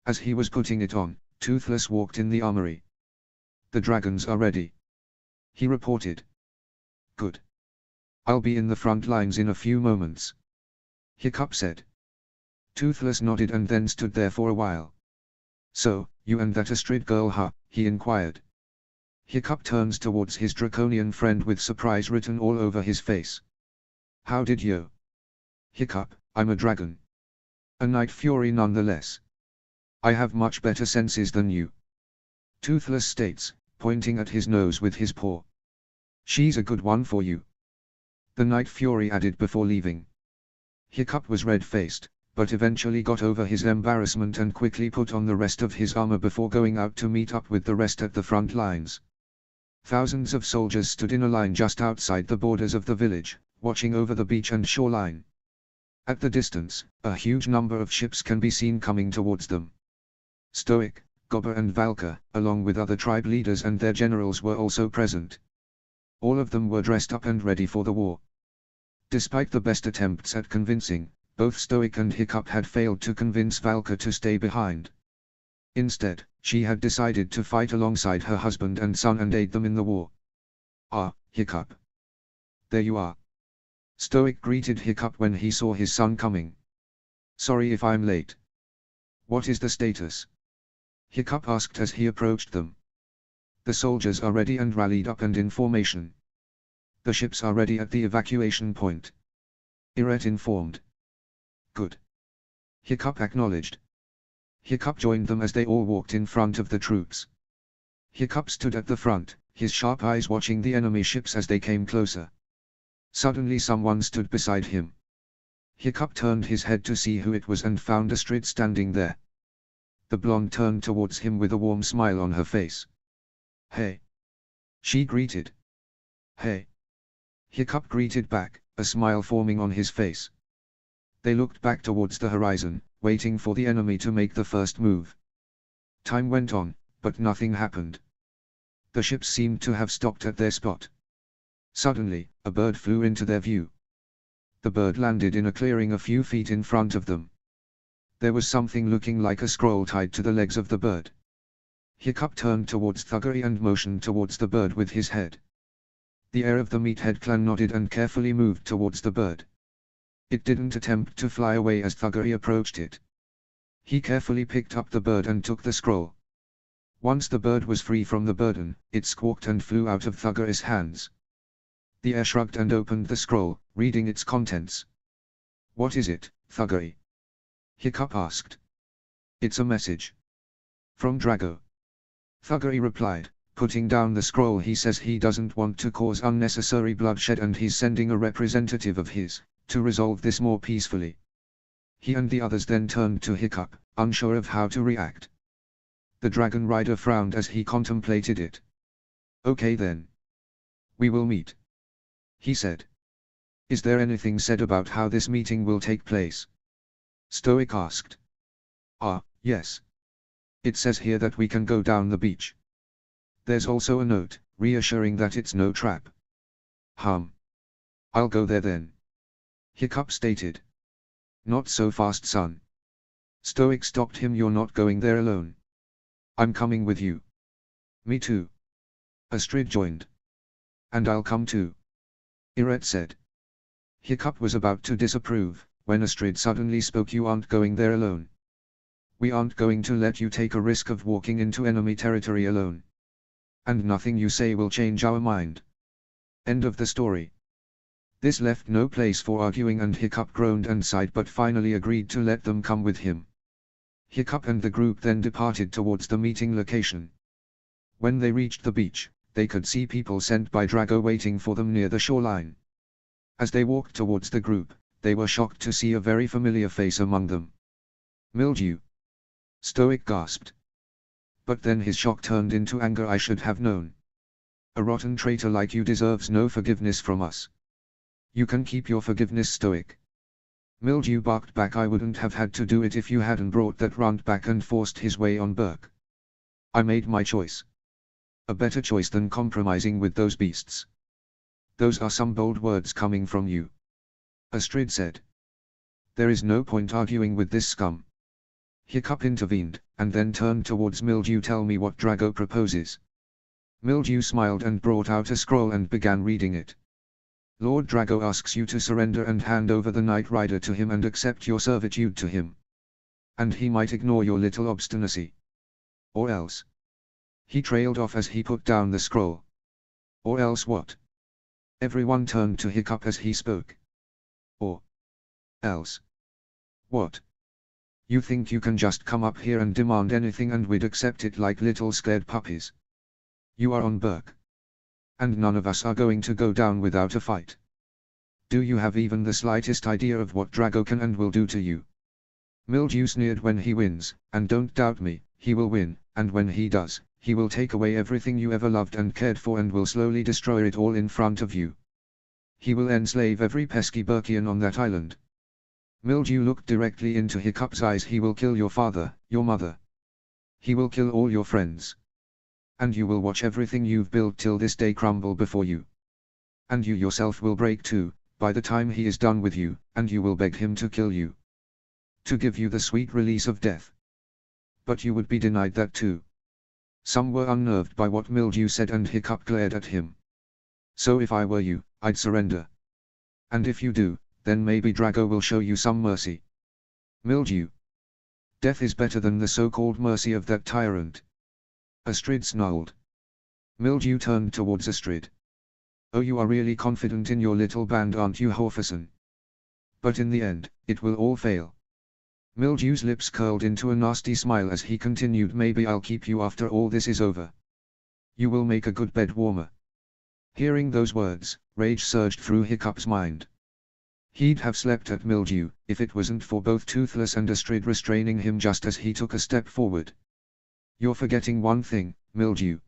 As he was putting it on, Toothless walked in the armory. "The dragons are ready," he reported. "Good. I'll be in the front lines in a few moments," Hiccup said. Toothless nodded and then stood there for a while. "So, you and that Astrid girl, huh?" he inquired. Hiccup turns towards his draconian friend with surprise written all over his face. How did you? Hiccup, I'm a dragon. A Night Fury nonetheless. I have much better senses than you. Toothless states, pointing at his nose with his paw. She's a good one for you. The Night Fury added before leaving. Hiccup was red-faced, but eventually got over his embarrassment and quickly put on the rest of his armor before going out to meet up with the rest at the front lines. Thousands of soldiers stood in a line just outside the borders of the village, watching over the beach and shoreline. At the distance, a huge number of ships can be seen coming towards them. Stoic, Gobber and Valka, along with other tribe leaders and their generals were also present. All of them were dressed up and ready for the war. Despite the best attempts at convincing, both Stoic and Hiccup had failed to convince Valka to stay behind. Instead, she had decided to fight alongside her husband and son and aid them in the war. Ah, Hiccup. There you are. Stoic greeted Hiccup when he saw his son coming. Sorry if I'm late. What is the status? Hiccup asked as he approached them. The soldiers are ready and rallied up and in formation. The ships are ready at the evacuation point. Iret informed. Good. Hiccup acknowledged. Hiccup joined them as they all walked in front of the troops. Hiccup stood at the front, his sharp eyes watching the enemy ships as they came closer. Suddenly someone stood beside him. Hiccup turned his head to see who it was and found Astrid standing there. The blonde turned towards him with a warm smile on her face. Hey. She greeted. Hey. Hiccup greeted back, a smile forming on his face. They looked back towards the horizon, waiting for the enemy to make the first move. Time went on, but nothing happened. The ships seemed to have stopped at their spot. Suddenly, a bird flew into their view. The bird landed in a clearing a few feet in front of them. There was something looking like a scroll tied to the legs of the bird. Hiccup turned towards Thuggery and motioned towards the bird with his head. The heir of the Meathead clan nodded and carefully moved towards the bird. It didn't attempt to fly away as Thuggery approached it. He carefully picked up the bird and took the scroll. Once the bird was free from the burden, it squawked and flew out of Thuggery's hands. The heir shrugged and opened the scroll, reading its contents. What is it, Thuggery? Hiccup asked. It's a message. From Drago. Thuggery replied, putting down the scroll. He says he doesn't want to cause unnecessary bloodshed and he's sending a representative of his, to resolve this more peacefully. He and the others then turned to Hiccup, unsure of how to react. The dragon rider frowned as he contemplated it. Okay then. We will meet. He said. Is there anything said about how this meeting will take place? Stoic asked. Ah, yes. It says here that we can go down the beach. There's also a note, reassuring that it's no trap. I'll go there then. Hiccup stated. Not so fast, son. Stoic stopped him. You're not going there alone. I'm coming with you. Me too. Astrid joined. And I'll come too. Iret said. Hiccup was about to disapprove, when Astrid suddenly spoke. You aren't going there alone. We aren't going to let you take a risk of walking into enemy territory alone. And nothing you say will change our mind. End of the story. This left no place for arguing and Hiccup groaned and sighed but finally agreed to let them come with him. Hiccup and the group then departed towards the meeting location. When they reached the beach, they could see people sent by Drago waiting for them near the shoreline. As they walked towards the group, they were shocked to see a very familiar face among them. Mildew. Stoic gasped. But then his shock turned into anger. I should have known. A rotten traitor like you deserves no forgiveness from us. You can keep your forgiveness, Stoic. Mildew barked back. I wouldn't have had to do it if you hadn't brought that runt back and forced his way on Burke. I made my choice. A better choice than compromising with those beasts. Those are some bold words coming from you. Astrid said. There is no point arguing with this scum. Hiccup intervened, and then turned towards Mildew. Tell me what Drago proposes. Mildew smiled and brought out a scroll and began reading it. Lord Drago asks you to surrender and hand over the Night Rider to him and accept your servitude to him. And he might ignore your little obstinacy. Or else. He trailed off as he put down the scroll. Or else what? Everyone turned to Hiccup as he spoke. Or else what? You think you can just come up here and demand anything and we'd accept it like little scared puppies? You are on Berk. And none of us are going to go down without a fight. Do you have even the slightest idea of what Drago can and will do to you? Mildew sneered. When he wins, and don't doubt me, he will win, and when he does, he will take away everything you ever loved and cared for and will slowly destroy it all in front of you. He will enslave every pesky Berkian on that island. Mildew looked directly into Hiccup's eyes. He will kill your father, your mother. He will kill all your friends. And you will watch everything you've built till this day crumble before you. And you yourself will break too, by the time he is done with you, and you will beg him to kill you. To give you the sweet release of death. But you would be denied that too. Some were unnerved by what Mildew said and Hiccup glared at him. So if I were you, I'd surrender. And if you do, then maybe Drago will show you some mercy. Mildew. Death is better than the so-called mercy of that tyrant. Astrid snarled. Mildew turned towards Astrid. Oh, you are really confident in your little band, aren't you, Horferson? But in the end, it will all fail. Mildew's lips curled into a nasty smile as he continued. Maybe I'll keep you after all this is over. You will make a good bed warmer. Hearing those words, rage surged through Hiccup's mind. He'd have slept at Mildew, if it wasn't for both Toothless and Astrid restraining him just as he took a step forward. You're forgetting one thing, Mildew.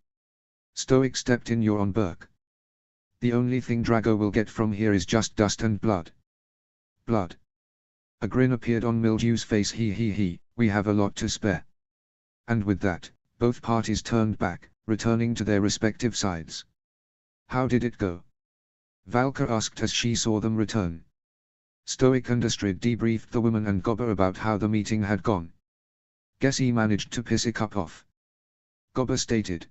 Stoic stepped in. You're on Berk. The only thing Drago will get from here is just dust and blood. Blood. A grin appeared on Mildew's face. We have a lot to spare. And with that, both parties turned back, returning to their respective sides. How did it go? Valka asked as she saw them return. Stoic and Astrid debriefed the woman and Gobber about how the meeting had gone. Guess he managed to piss Hiccup off. Gobber stated.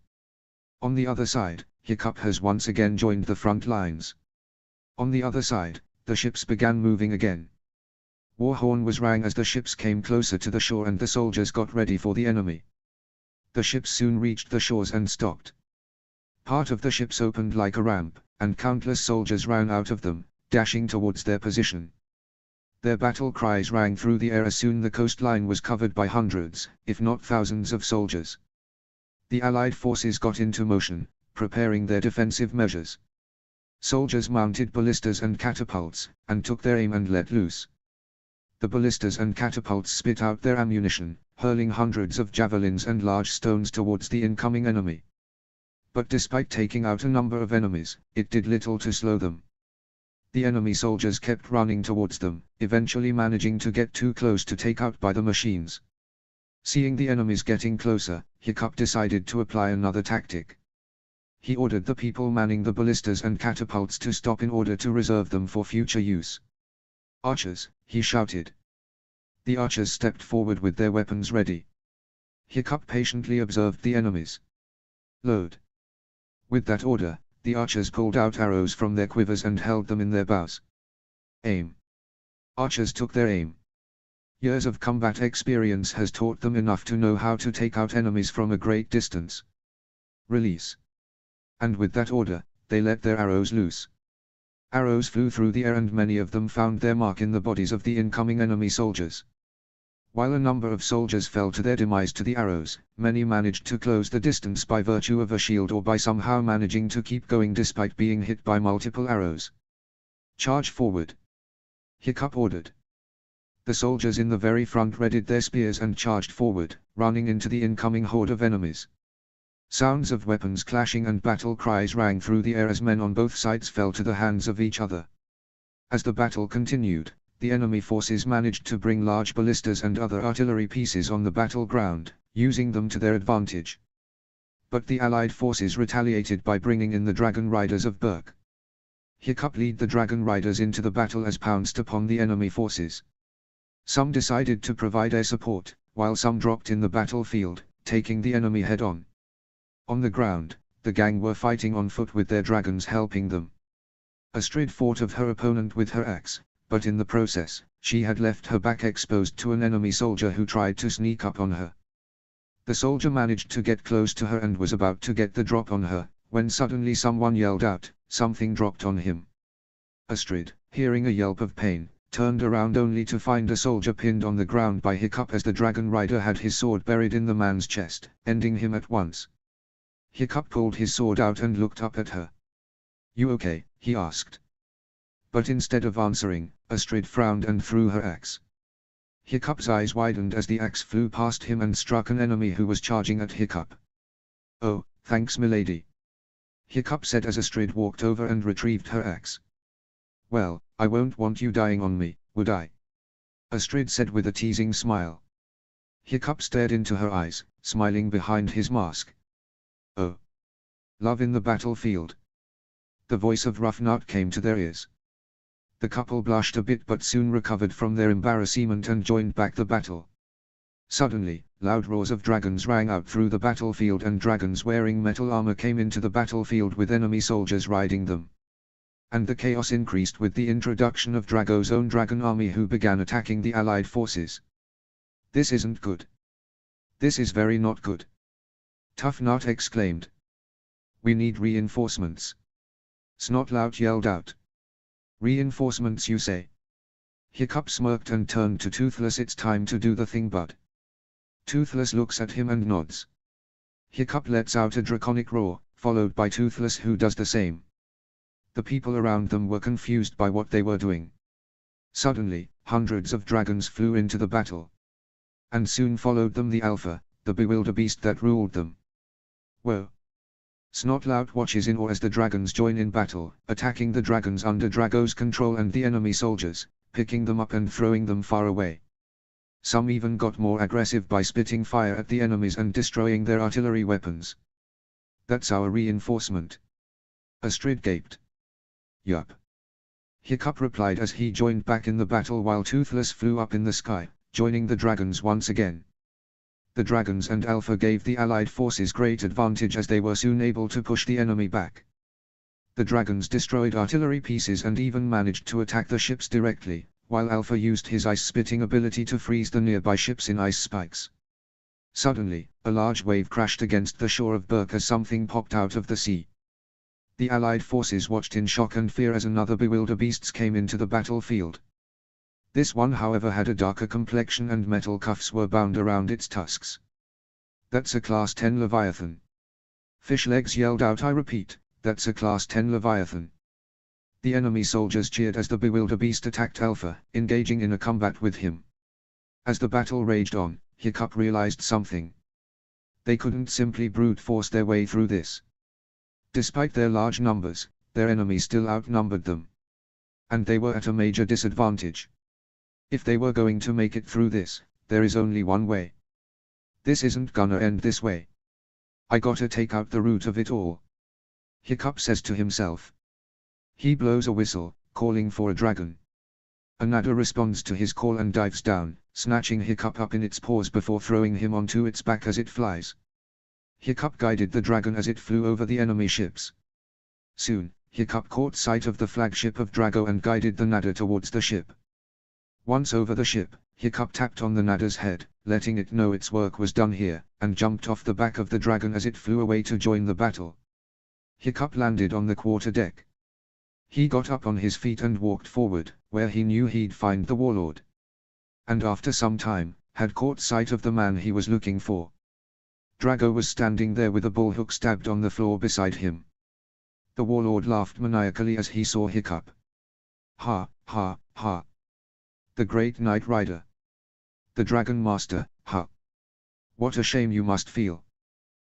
On the other side, Hiccup has once again joined the front lines. On the other side, the ships began moving again. War horn was rang as the ships came closer to the shore and the soldiers got ready for the enemy. The ships soon reached the shores and stopped. Part of the ships opened like a ramp, and countless soldiers ran out of them, dashing towards their position. Their battle cries rang through the air as soon the coastline was covered by hundreds, if not thousands of soldiers. The Allied forces got into motion, preparing their defensive measures. Soldiers mounted ballistas and catapults, and took their aim and let loose. The ballistas and catapults spit out their ammunition, hurling hundreds of javelins and large stones towards the incoming enemy. But despite taking out a number of enemies, it did little to slow them. The enemy soldiers kept running towards them, eventually managing to get too close to take out by the machines. Seeing the enemies getting closer, Hiccup decided to apply another tactic. He ordered the people manning the ballistas and catapults to stop in order to reserve them for future use. Archers, he shouted. The archers stepped forward with their weapons ready. Hiccup patiently observed the enemies. Load. With that order, the archers pulled out arrows from their quivers and held them in their bows. Aim. Archers took their aim. Years of combat experience has taught them enough to know how to take out enemies from a great distance. Release. And with that order, they let their arrows loose. Arrows flew through the air and many of them found their mark in the bodies of the incoming enemy soldiers. While a number of soldiers fell to their demise to the arrows, many managed to close the distance by virtue of a shield or by somehow managing to keep going despite being hit by multiple arrows. Charge forward. Hiccup ordered. The soldiers in the very front readied their spears and charged forward, running into the incoming horde of enemies. Sounds of weapons clashing and battle cries rang through the air as men on both sides fell to the hands of each other. As the battle continued, the enemy forces managed to bring large ballistas and other artillery pieces on the battleground, using them to their advantage. But the Allied forces retaliated by bringing in the Dragon Riders of Berk. Hiccup led the Dragon Riders into the battle as pounced upon the enemy forces. Some decided to provide air support, while some dropped in the battlefield, taking the enemy head-on. On the ground, the gang were fighting on foot with their dragons helping them. Astrid fought of her opponent with her axe, but in the process, she had left her back exposed to an enemy soldier who tried to sneak up on her. The soldier managed to get close to her and was about to get the drop on her, when suddenly someone yelled out, something dropped on him. Astrid, hearing a yelp of pain, turned around only to find a soldier pinned on the ground by Hiccup as the dragon rider had his sword buried in the man's chest, ending him at once. Hiccup pulled his sword out and looked up at her. "You okay?" he asked. But instead of answering, Astrid frowned and threw her axe. Hiccup's eyes widened as the axe flew past him and struck an enemy who was charging at Hiccup. "Oh, thanks milady," Hiccup said as Astrid walked over and retrieved her axe. "Well, I won't want you dying on me, would I?" Astrid said with a teasing smile. Hiccup stared into her eyes, smiling behind his mask. "Oh. Love in the battlefield." The voice of Ruffnut came to their ears. The couple blushed a bit but soon recovered from their embarrassment and joined back the battle. Suddenly, loud roars of dragons rang out through the battlefield and dragons wearing metal armor came into the battlefield with enemy soldiers riding them. And the chaos increased with the introduction of Drago's own dragon army who began attacking the allied forces. "This isn't good. This is very not good," Tuffnut exclaimed. "We need reinforcements," Snotlout yelled out. "Reinforcements you say?" Hiccup smirked and turned to Toothless. "It's time to do the thing, bud." Toothless looks at him and nods. Hiccup lets out a draconic roar, followed by Toothless who does the same. The people around them were confused by what they were doing. Suddenly, hundreds of dragons flew into the battle. And soon followed them the Alpha, the bewilderbeast that ruled them. "Whoa!" Snotlout watches in awe as the dragons join in battle, attacking the dragons under Drago's control and the enemy soldiers, picking them up and throwing them far away. Some even got more aggressive by spitting fire at the enemies and destroying their artillery weapons. "That's our reinforcement," Astrid gaped. "Yup," Hiccup replied as he joined back in the battle while Toothless flew up in the sky, joining the dragons once again. The dragons and Alpha gave the allied forces great advantage as they were soon able to push the enemy back. The dragons destroyed artillery pieces and even managed to attack the ships directly, while Alpha used his ice-spitting ability to freeze the nearby ships in ice spikes. Suddenly, a large wave crashed against the shore of Berk as something popped out of the sea. The allied forces watched in shock and fear as another bewilderbeast came into the battlefield. This one however had a darker complexion and metal cuffs were bound around its tusks. "That's a Class 10 Leviathan." Fishlegs yelled out. "I repeat, that's a Class 10 Leviathan." The enemy soldiers cheered as the bewilderbeast attacked Alpha, engaging in a combat with him. As the battle raged on, Hiccup realized something. They couldn't simply brute force their way through this. Despite their large numbers, their enemies still outnumbered them. And they were at a major disadvantage. If they were going to make it through this, there is only one way. This isn't gonna end this way. I gotta take out the root of it all, Hiccup says to himself. He blows a whistle, calling for a dragon. A Nada responds to his call and dives down, snatching Hiccup up in its paws before throwing him onto its back as it flies. Hiccup guided the dragon as it flew over the enemy ships. Soon, Hiccup caught sight of the flagship of Drago and guided the Nada towards the ship. Once over the ship, Hiccup tapped on the Nada's head, letting it know its work was done here, and jumped off the back of the dragon as it flew away to join the battle. Hiccup landed on the quarterdeck. He got up on his feet and walked forward, where he knew he'd find the warlord. And after some time, had caught sight of the man he was looking for. Drago was standing there with a bullhook stabbed on the floor beside him. The warlord laughed maniacally as he saw Hiccup. Ha, ha, ha. The great Knight Rider. The Dragon Master, ha. What a shame you must feel.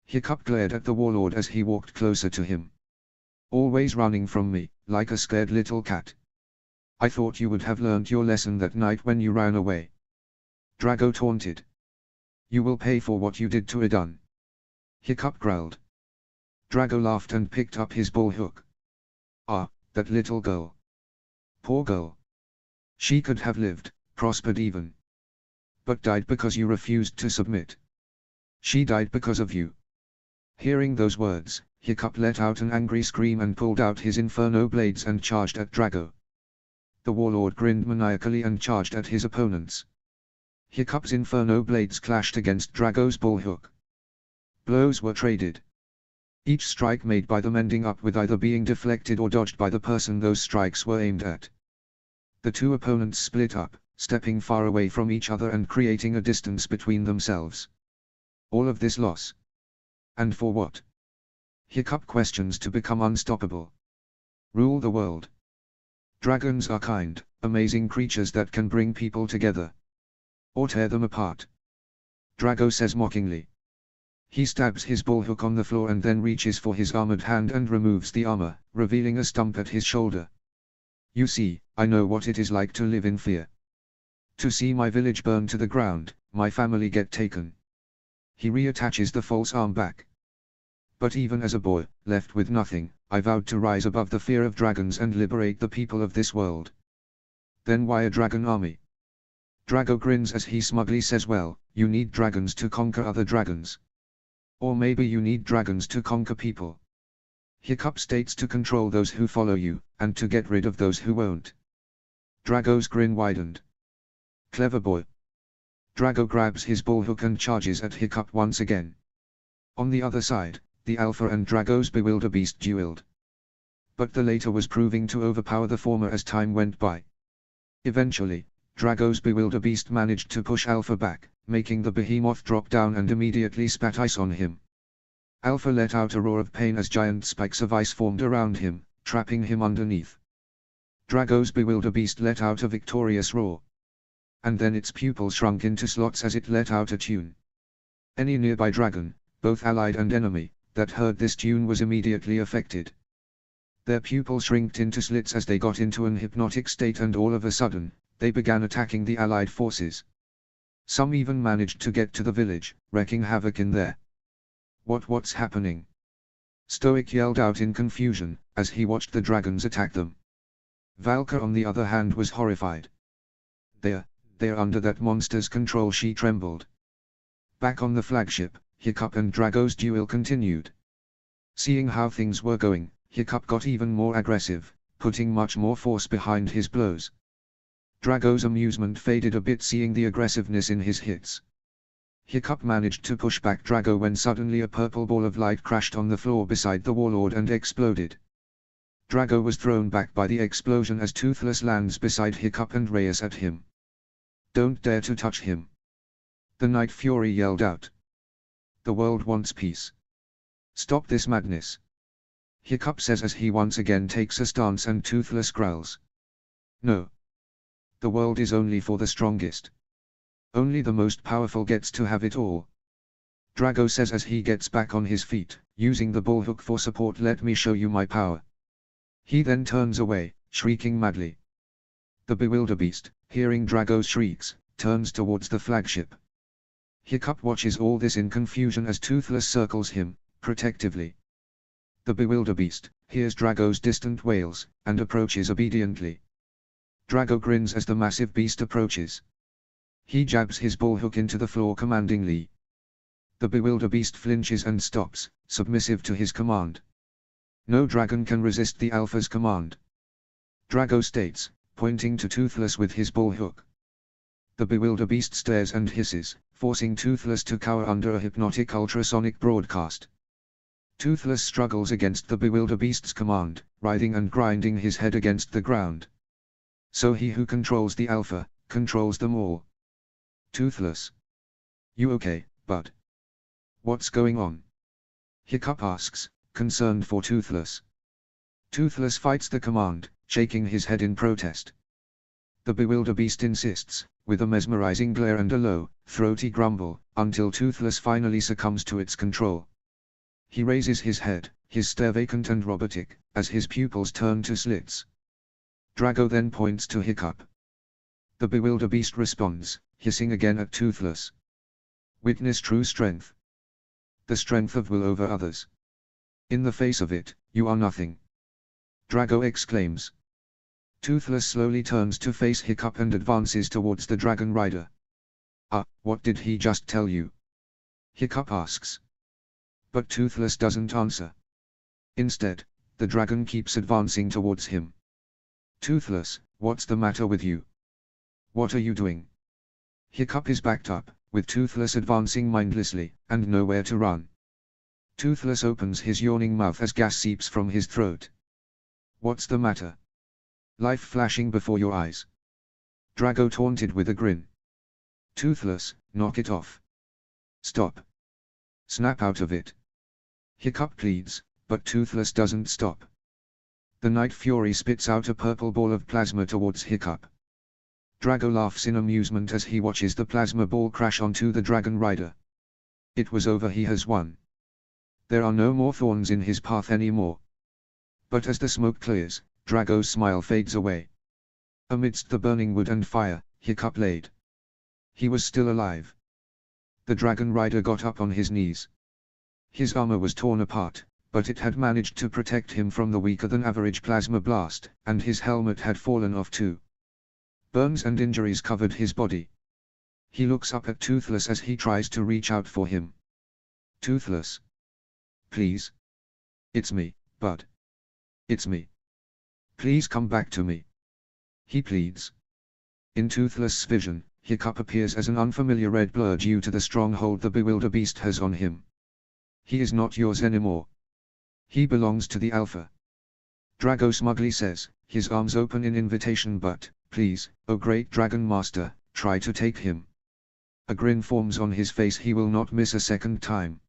Hiccup glared at the warlord as he walked closer to him. Always running from me, like a scared little cat. I thought you would have learned your lesson that night when you ran away. Drago taunted. You will pay for what you did to Idun. Hiccup growled. Drago laughed and picked up his bullhook. Ah, that little girl. Poor girl. She could have lived, prospered even. But died because you refused to submit. She died because of you. Hearing those words, Hiccup let out an angry scream and pulled out his inferno blades and charged at Drago. The warlord grinned maniacally and charged at his opponents. Hiccup's inferno blades clashed against Drago's bullhook. Blows were traded. Each strike made by them ending up with either being deflected or dodged by the person those strikes were aimed at. The two opponents split up, stepping far away from each other and creating a distance between themselves. All of this loss. And for what? Hiccup questions to become unstoppable. Rule the world. Dragons are kind, amazing creatures that can bring people together. Or tear them apart. Drago says mockingly. He stabs his bullhook on the floor and then reaches for his armored hand and removes the armor, revealing a stump at his shoulder. You see, I know what it is like to live in fear. To see my village burn to the ground, my family get taken. He reattaches the false arm back. But even as a boy, left with nothing, I vowed to rise above the fear of dragons and liberate the people of this world. Then why a dragon army? Drago grins as he smugly says, well, you need dragons to conquer other dragons. Or maybe you need dragons to conquer people. Hiccup states to control those who follow you, and to get rid of those who won't. Drago's grin widened. Clever boy. Drago grabs his bullhook and charges at Hiccup once again. On the other side, the Alpha and Drago's Bewilderbeast dueled. But the latter was proving to overpower the former as time went by. Eventually, Drago's Bewilderbeast managed to push Alpha back, making the behemoth drop down and immediately spat ice on him. Alpha let out a roar of pain as giant spikes of ice formed around him, trapping him underneath. Drago's Bewilderbeast let out a victorious roar. And then its pupils shrunk into slots as it let out a tune. Any nearby dragon, both allied and enemy, that heard this tune was immediately affected. Their pupils shrinked into slits as they got into an hypnotic state, and all of a sudden, they began attacking the allied forces. Some even managed to get to the village, wreaking havoc in there. What's happening? Stoic yelled out in confusion, as he watched the dragons attack them. Valka on the other hand was horrified. They're under that monster's control, she trembled. Back on the flagship, Hiccup and Drago's duel continued. Seeing how things were going, Hiccup got even more aggressive, putting much more force behind his blows. Drago's amusement faded a bit seeing the aggressiveness in his hits. Hiccup managed to push back Drago when suddenly a purple ball of light crashed on the floor beside the warlord and exploded. Drago was thrown back by the explosion as Toothless lands beside Hiccup and races at him. Don't dare to touch him. The Night Fury yelled out. The world wants peace. Stop this madness. Hiccup says as he once again takes a stance and Toothless growls. No. The world is only for the strongest. Only the most powerful gets to have it all. Drago says as he gets back on his feet, using the bullhook for support. Let me show you my power. He then turns away, shrieking madly. The Bewilderbeast, hearing Drago's shrieks, turns towards the flagship. Hiccup watches all this in confusion as Toothless circles him, protectively. The Bewilderbeast hears Drago's distant wails, and approaches obediently. Drago grins as the massive beast approaches. He jabs his bullhook into the floor commandingly. The Bewilderbeast flinches and stops, submissive to his command. No dragon can resist the Alpha's command. Drago states, pointing to Toothless with his bullhook. The Bewilderbeast stares and hisses, forcing Toothless to cower under a hypnotic ultrasonic broadcast. Toothless struggles against the Bewilderbeast's command, writhing and grinding his head against the ground. So he who controls the Alpha, controls them all. Toothless. You okay, bud? What's going on? Hiccup asks, concerned for Toothless. Toothless fights the command, shaking his head in protest. The Bewilderbeast insists, with a mesmerizing glare and a low, throaty grumble, until Toothless finally succumbs to its control. He raises his head, his stare vacant and robotic, as his pupils turn to slits. Drago then points to Hiccup. The Bewilderbeast responds, hissing again at Toothless. Witness true strength. The strength of will over others. In the face of it, you are nothing. Drago exclaims. Toothless slowly turns to face Hiccup and advances towards the Dragon Rider. What did he just tell you? Hiccup asks. But Toothless doesn't answer. Instead, the dragon keeps advancing towards him. Toothless, what's the matter with you? What are you doing? Hiccup is backed up, with Toothless advancing mindlessly, and nowhere to run. Toothless opens his yawning mouth as gas seeps from his throat. What's the matter? Life flashing before your eyes. Drago taunted with a grin. Toothless, knock it off. Stop. Snap out of it. Hiccup pleads, but Toothless doesn't stop. The Night Fury spits out a purple ball of plasma towards Hiccup. Drago laughs in amusement as he watches the plasma ball crash onto the Dragon Rider. It was over, he has won. There are no more thorns in his path anymore. But as the smoke clears, Drago's smile fades away. Amidst the burning wood and fire, Hiccup laid. He was still alive. The Dragon Rider got up on his knees. His armor was torn apart, but it had managed to protect him from the weaker-than-average plasma blast, and his helmet had fallen off too. Burns and injuries covered his body. He looks up at Toothless as he tries to reach out for him. Toothless. Please. It's me, bud. It's me. Please come back to me. He pleads. In Toothless' vision, Hiccup appears as an unfamiliar red blur due to the stronghold the Bewilderbeast has on him. He is not yours anymore. He belongs to the Alpha. Drago smugly says, his arms open in invitation, but, please, O great Dragon Master, try to take him. A grin forms on his face he will not miss a second time.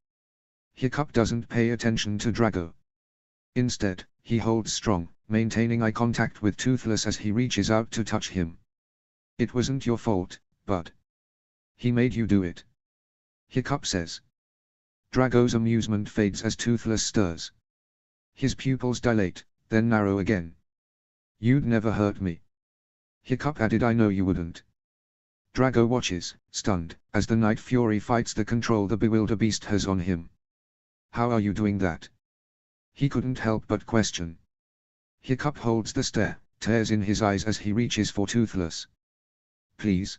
Hiccup doesn't pay attention to Drago. Instead, he holds strong, maintaining eye contact with Toothless as he reaches out to touch him. It wasn't your fault, bud. He made you do it. Hiccup says. Drago's amusement fades as Toothless stirs. His pupils dilate, then narrow again. You'd never hurt me. Hiccup added, I know you wouldn't. Drago watches, stunned, as the Night Fury fights the control the Bewilderbeast has on him. How are you doing that? He couldn't help but question. Hiccup holds the stare, tears in his eyes as he reaches for Toothless. Please.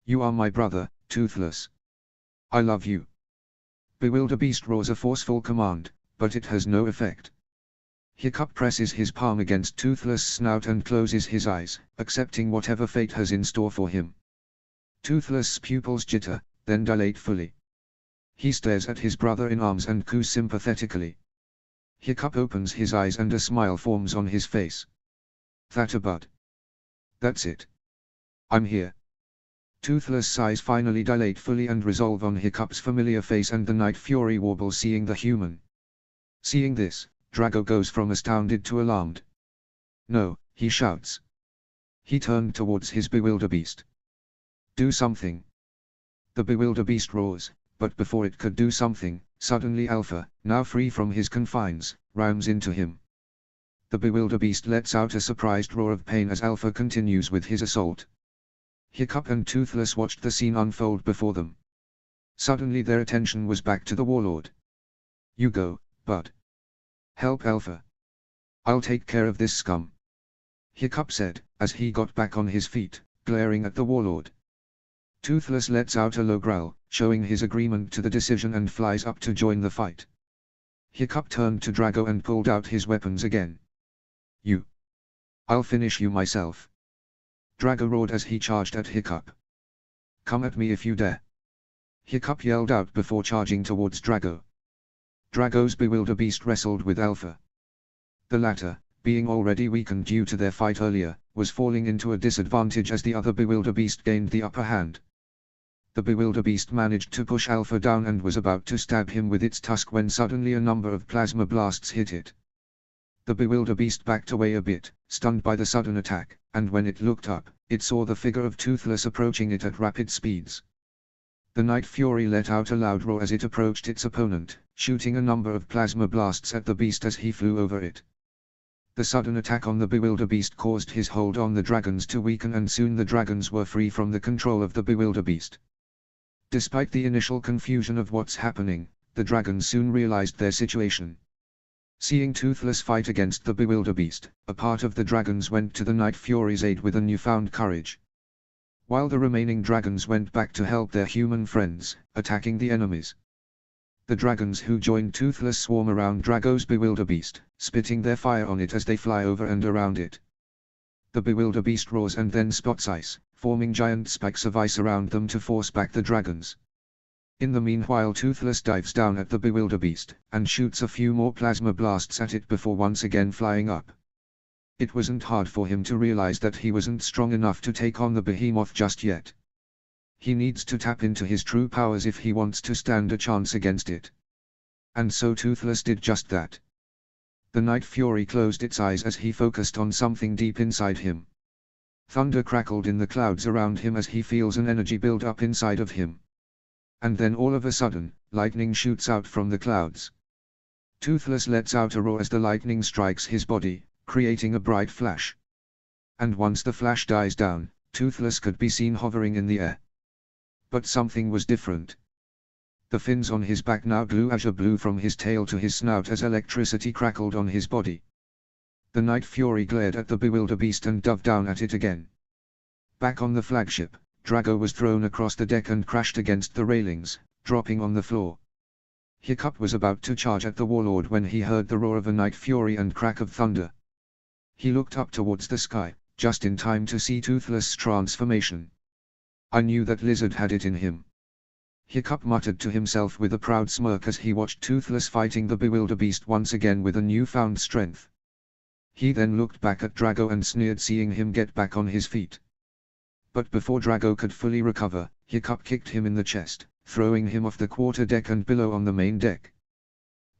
You are my brother, Toothless. I love you. Bewilderbeast roars a forceful command, but it has no effect. Hiccup presses his palm against Toothless' snout and closes his eyes, accepting whatever fate has in store for him. Toothless' pupils jitter, then dilate fully. He stares at his brother in arms and coos sympathetically. Hiccup opens his eyes and a smile forms on his face. That a bud. That's it. I'm here. Toothless' eyes finally dilate fully and resolve on Hiccup's familiar face, and the Night Fury warbles, seeing the human. Seeing this, Drago goes from astounded to alarmed. No, he shouts. He turned towards his Bewilderbeast. Do something. The Bewilderbeast roars, but before it could do something, suddenly Alpha, now free from his confines, rams into him. The Bewilderbeast lets out a surprised roar of pain as Alpha continues with his assault. Hiccup and Toothless watched the scene unfold before them. Suddenly their attention was back to the Warlord. You go, bud. Help Alpha. I'll take care of this scum. Hiccup said, as he got back on his feet, glaring at the Warlord. Toothless lets out a low growl, showing his agreement to the decision, and flies up to join the fight. Hiccup turned to Drago and pulled out his weapons again. You. I'll finish you myself. Drago roared as he charged at Hiccup. Come at me if you dare. Hiccup yelled out before charging towards Drago. Drago's Bewilderbeast wrestled with Alpha. The latter, being already weakened due to their fight earlier, was falling into a disadvantage as the other Bewilderbeast gained the upper hand. The Bewilderbeast managed to push Alpha down and was about to stab him with its tusk when suddenly a number of plasma blasts hit it. The Bewilderbeast backed away a bit, stunned by the sudden attack, and when it looked up, it saw the figure of Toothless approaching it at rapid speeds. The Night Fury let out a loud roar as it approached its opponent, shooting a number of plasma blasts at the beast as he flew over it. The sudden attack on the Bewilderbeast caused his hold on the dragons to weaken, and soon the dragons were free from the control of the Bewilderbeast. Despite the initial confusion of what's happening, the dragons soon realized their situation. Seeing Toothless fight against the Bewilderbeast, a part of the dragons went to the Night Fury's aid with a newfound courage. While the remaining dragons went back to help their human friends, attacking the enemies. The dragons who joined Toothless swarm around Drago's Bewilderbeast, spitting their fire on it as they fly over and around it. The Bewilderbeast roars and then spots ice, forming giant spikes of ice around them to force back the dragons. In the meanwhile, Toothless dives down at the bewilderbeast, and shoots a few more plasma blasts at it before once again flying up. It wasn't hard for him to realize that he wasn't strong enough to take on the behemoth just yet. He needs to tap into his true powers if he wants to stand a chance against it. And so Toothless did just that. The Night Fury closed its eyes as he focused on something deep inside him. Thunder crackled in the clouds around him as he feels an energy build up inside of him. And then all of a sudden, lightning shoots out from the clouds. Toothless lets out a roar as the lightning strikes his body, creating a bright flash. And once the flash dies down, Toothless could be seen hovering in the air. But something was different. The fins on his back now glue azure blue from his tail to his snout as electricity crackled on his body. The Night Fury glared at the bewilderbeast and dove down at it again. Back on the flagship, Drago was thrown across the deck and crashed against the railings, dropping on the floor. Hiccup was about to charge at the warlord when he heard the roar of a Night Fury and crack of thunder. He looked up towards the sky, just in time to see Toothless' transformation. I knew that lizard had it in him. Hiccup muttered to himself with a proud smirk as he watched Toothless fighting the bewilderbeast once again with a newfound strength. He then looked back at Drago and sneered, seeing him get back on his feet. But before Drago could fully recover, Hiccup kicked him in the chest, throwing him off the quarter-deck and below on the main deck.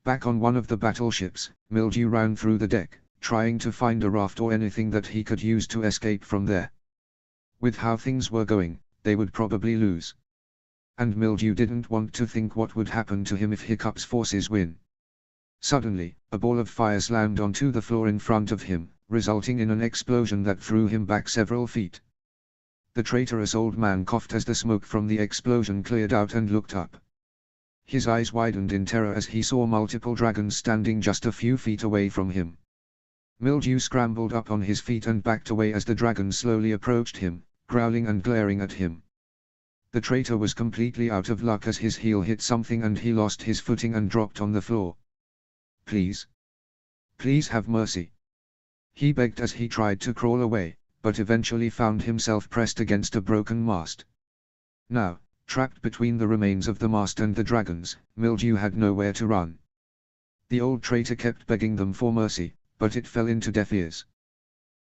Back on one of the battleships, Mildew ran through the deck, trying to find a raft or anything that he could use to escape from there. With how things were going, they would probably lose. And Mildew didn't want to think what would happen to him if Hiccup's forces win. Suddenly, a ball of fire slammed onto the floor in front of him, resulting in an explosion that threw him back several feet. The traitorous old man coughed as the smoke from the explosion cleared out and looked up. His eyes widened in terror as he saw multiple dragons standing just a few feet away from him. Mildew scrambled up on his feet and backed away as the dragons slowly approached him, growling and glaring at him. The traitor was completely out of luck as his heel hit something and he lost his footing and dropped on the floor. "Please. Please have mercy," he begged as he tried to crawl away, but eventually found himself pressed against a broken mast. Now, trapped between the remains of the mast and the dragons, Mildew had nowhere to run. The old traitor kept begging them for mercy, but it fell into deaf ears.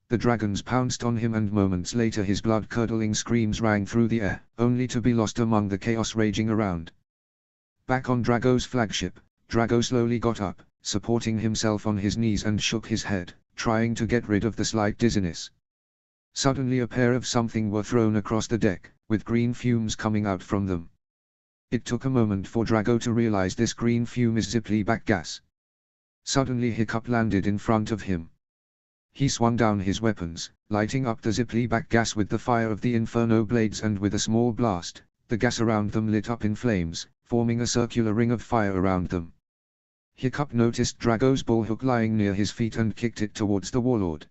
The dragons pounced on him and moments later his blood-curdling screams rang through the air, only to be lost among the chaos raging around. Back on Drago's flagship, Drago slowly got up, supporting himself on his knees and shook his head, trying to get rid of the slight dizziness. Suddenly a pair of something were thrown across the deck, with green fumes coming out from them. It took a moment for Drago to realize this green fume is Ziplyback gas. Suddenly Hiccup landed in front of him. He swung down his weapons, lighting up the Ziplyback gas with the fire of the Inferno blades, and with a small blast, the gas around them lit up in flames, forming a circular ring of fire around them. Hiccup noticed Drago's bullhook lying near his feet and kicked it towards the warlord.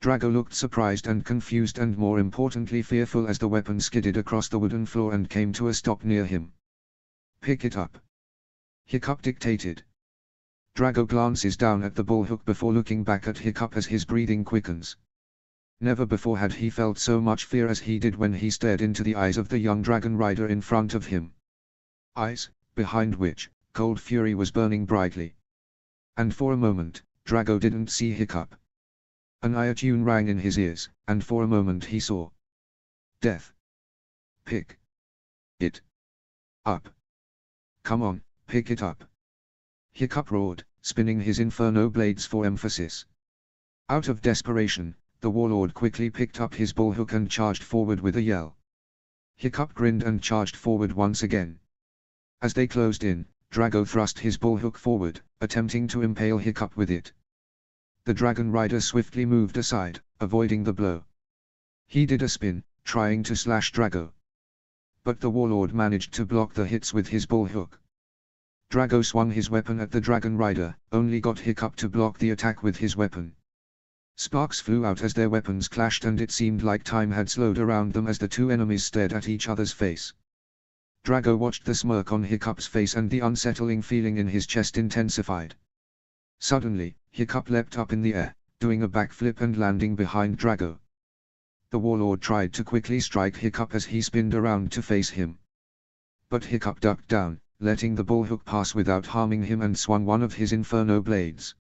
Drago looked surprised and confused and more importantly fearful as the weapon skidded across the wooden floor and came to a stop near him. "Pick it up," Hiccup dictated. Drago glances down at the bullhook before looking back at Hiccup as his breathing quickens. Never before had he felt so much fear as he did when he stared into the eyes of the young dragon rider in front of him. Eyes, behind which, cold fury was burning brightly. And for a moment, Drago didn't see Hiccup. An iTune rang in his ears, and for a moment he saw death. "Pick it up. Come on, pick it up," Hiccup roared, spinning his Inferno blades for emphasis. Out of desperation, the warlord quickly picked up his bullhook and charged forward with a yell. Hiccup grinned and charged forward once again. As they closed in, Drago thrust his bullhook forward, attempting to impale Hiccup with it. The dragon rider swiftly moved aside, avoiding the blow. He did a spin, trying to slash Drago. But the warlord managed to block the hits with his bullhook. Drago swung his weapon at the dragon rider, only got Hiccup to block the attack with his weapon. Sparks flew out as their weapons clashed and it seemed like time had slowed around them as the two enemies stared at each other's face. Drago watched the smirk on Hiccup's face and the unsettling feeling in his chest intensified. Suddenly, Hiccup leapt up in the air, doing a backflip and landing behind Drago. The warlord tried to quickly strike Hiccup as he spinned around to face him. But Hiccup ducked down, letting the bullhook pass without harming him, and swung one of his inferno blades.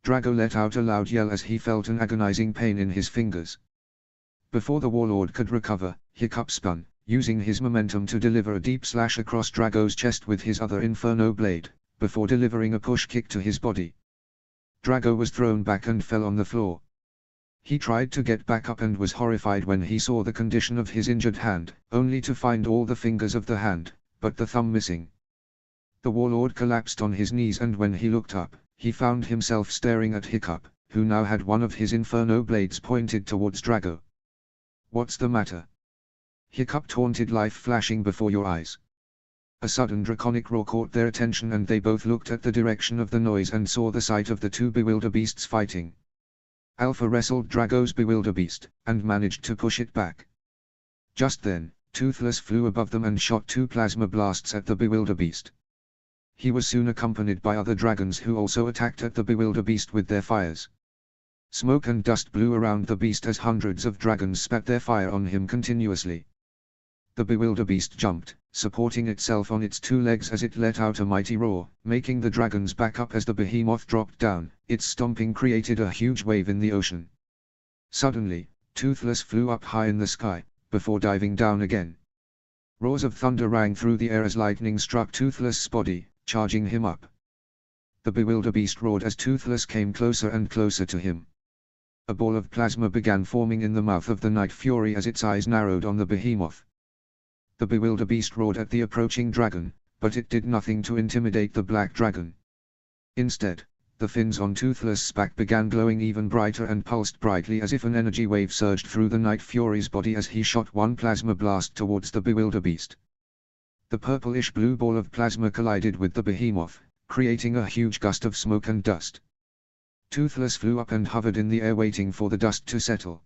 Drago let out a loud yell as he felt an agonizing pain in his fingers. Before the warlord could recover, Hiccup spun, using his momentum to deliver a deep slash across Drago's chest with his other inferno blade, before delivering a push kick to his body. Drago was thrown back and fell on the floor. He tried to get back up and was horrified when he saw the condition of his injured hand, only to find all the fingers of the hand, but the thumb missing. The warlord collapsed on his knees, and when he looked up, he found himself staring at Hiccup, who now had one of his inferno blades pointed towards Drago. "What's the matter?" Hiccup taunted, life flashing before your eyes. A sudden draconic roar caught their attention, and they both looked at the direction of the noise and saw the sight of the two bewilderbeasts fighting. Alpha wrestled Drago's bewilderbeast, and managed to push it back. Just then, Toothless flew above them and shot 2 plasma blasts at the bewilderbeast. He was soon accompanied by other dragons who also attacked at the bewilderbeast with their fires. Smoke and dust blew around the beast as hundreds of dragons spat their fire on him continuously. The bewilderbeast jumped, supporting itself on its 2 legs as it let out a mighty roar, making the dragons back up as the behemoth dropped down. Its stomping created a huge wave in the ocean. Suddenly, Toothless flew up high in the sky, before diving down again. Roars of thunder rang through the air as lightning struck Toothless' body, charging him up. The bewilderbeast roared as Toothless came closer and closer to him. A ball of plasma began forming in the mouth of the Night Fury as its eyes narrowed on the behemoth. The bewilderbeast roared at the approaching dragon, but it did nothing to intimidate the black dragon. Instead, the fins on Toothless' back began glowing even brighter and pulsed brightly as if an energy wave surged through the Night Fury's body as he shot 1 plasma blast towards the bewilderbeast. The purplish blue ball of plasma collided with the behemoth, creating a huge gust of smoke and dust. Toothless flew up and hovered in the air waiting for the dust to settle.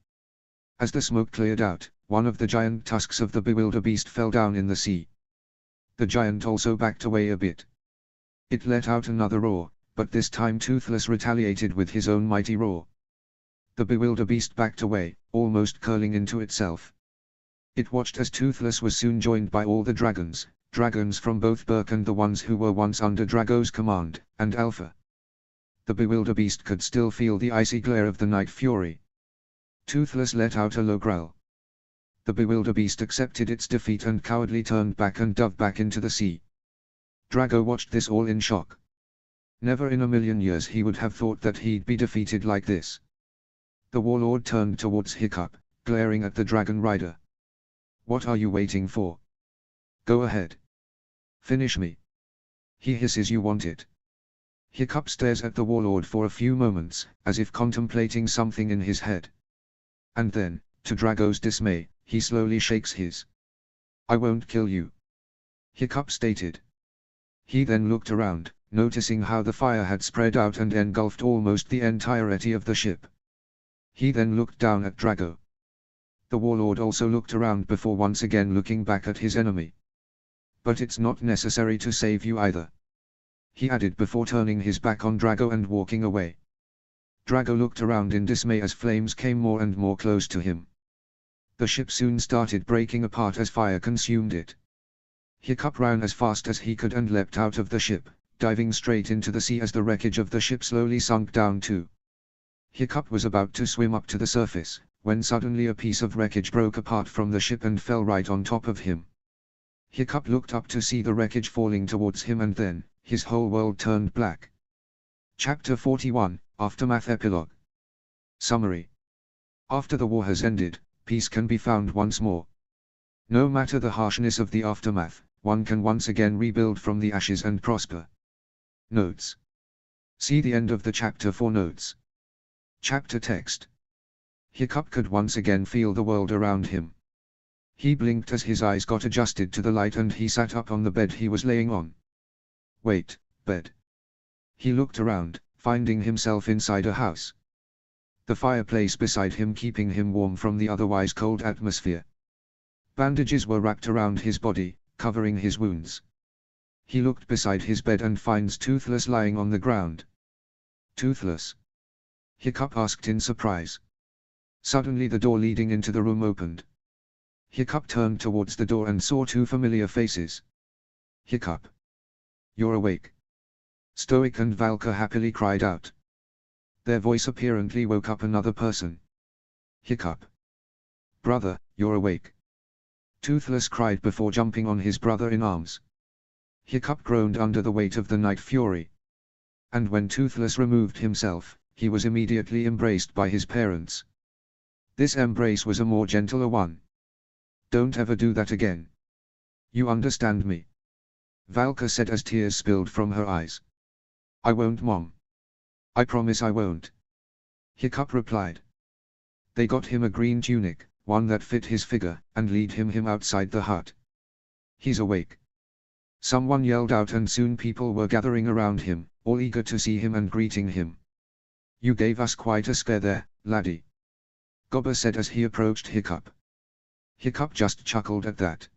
As the smoke cleared out, one of the giant tusks of the bewilderbeast fell down in the sea. The giant also backed away a bit. It let out another roar, but this time Toothless retaliated with his own mighty roar. The bewilderbeast backed away, almost curling into itself. It watched as Toothless was soon joined by all the dragons from both Berk and the ones who were once under Drago's command, and Alpha. The bewilderbeast could still feel the icy glare of the Night Fury. Toothless let out a low growl. The bewilderbeast accepted its defeat and cowardly turned back and dove back into the sea. Drago watched this all in shock. Never in a million years he would have thought that he'd be defeated like this. The warlord turned towards Hiccup, glaring at the dragon rider. "What are you waiting for? Go ahead. Finish me." He hisses, "You want it." Hiccup stares at the warlord for a few moments, as if contemplating something in his head. And then, to Drago's dismay, he slowly shakes his. "I won't kill you," Hiccup stated. He then looked around, noticing how the fire had spread out and engulfed almost the entirety of the ship. He then looked down at Drago. The warlord also looked around before once again looking back at his enemy. "But it's not necessary to save you either," he added before turning his back on Drago and walking away. Drago looked around in dismay as flames came more and more close to him. The ship soon started breaking apart as fire consumed it. Hiccup ran as fast as he could and leapt out of the ship, diving straight into the sea as the wreckage of the ship slowly sunk down too. Hiccup was about to swim up to the surface, when suddenly a piece of wreckage broke apart from the ship and fell right on top of him. Hiccup looked up to see the wreckage falling towards him, and then, his whole world turned black. Chapter 41, Aftermath Epilogue. Summary. After the war has ended, peace can be found once more. No matter the harshness of the aftermath, one can once again rebuild from the ashes and prosper. Notes. See the end of the chapter for notes. Chapter text. Hiccup could once again feel the world around him. He blinked as his eyes got adjusted to the light and he sat up on the bed he was laying on. Wait, bed. He looked around, finding himself inside a house. The fireplace beside him keeping him warm from the otherwise cold atmosphere. Bandages were wrapped around his body, covering his wounds. He looked beside his bed and finds Toothless lying on the ground. "Toothless?" Hiccup asked in surprise. Suddenly the door leading into the room opened. Hiccup turned towards the door and saw two familiar faces. Hiccup. You're awake. Stoic and Valka happily cried out. Their voice apparently woke up another person. Hiccup. Brother, you're awake. Toothless cried before jumping on his brother in arms. Hiccup groaned under the weight of the night fury. And when Toothless removed himself, he was immediately embraced by his parents. This embrace was a more gentler one. Don't ever do that again. You understand me? Valka said as tears spilled from her eyes. I won't, Mom. I promise I won't. Hiccup replied. They got him a green tunic, one that fit his figure, and lead him outside the hut. He's awake. Someone yelled out and soon people were gathering around him, all eager to see him and greeting him. You gave us quite a scare there, laddie. Gobber said as he approached Hiccup. Hiccup just chuckled at that.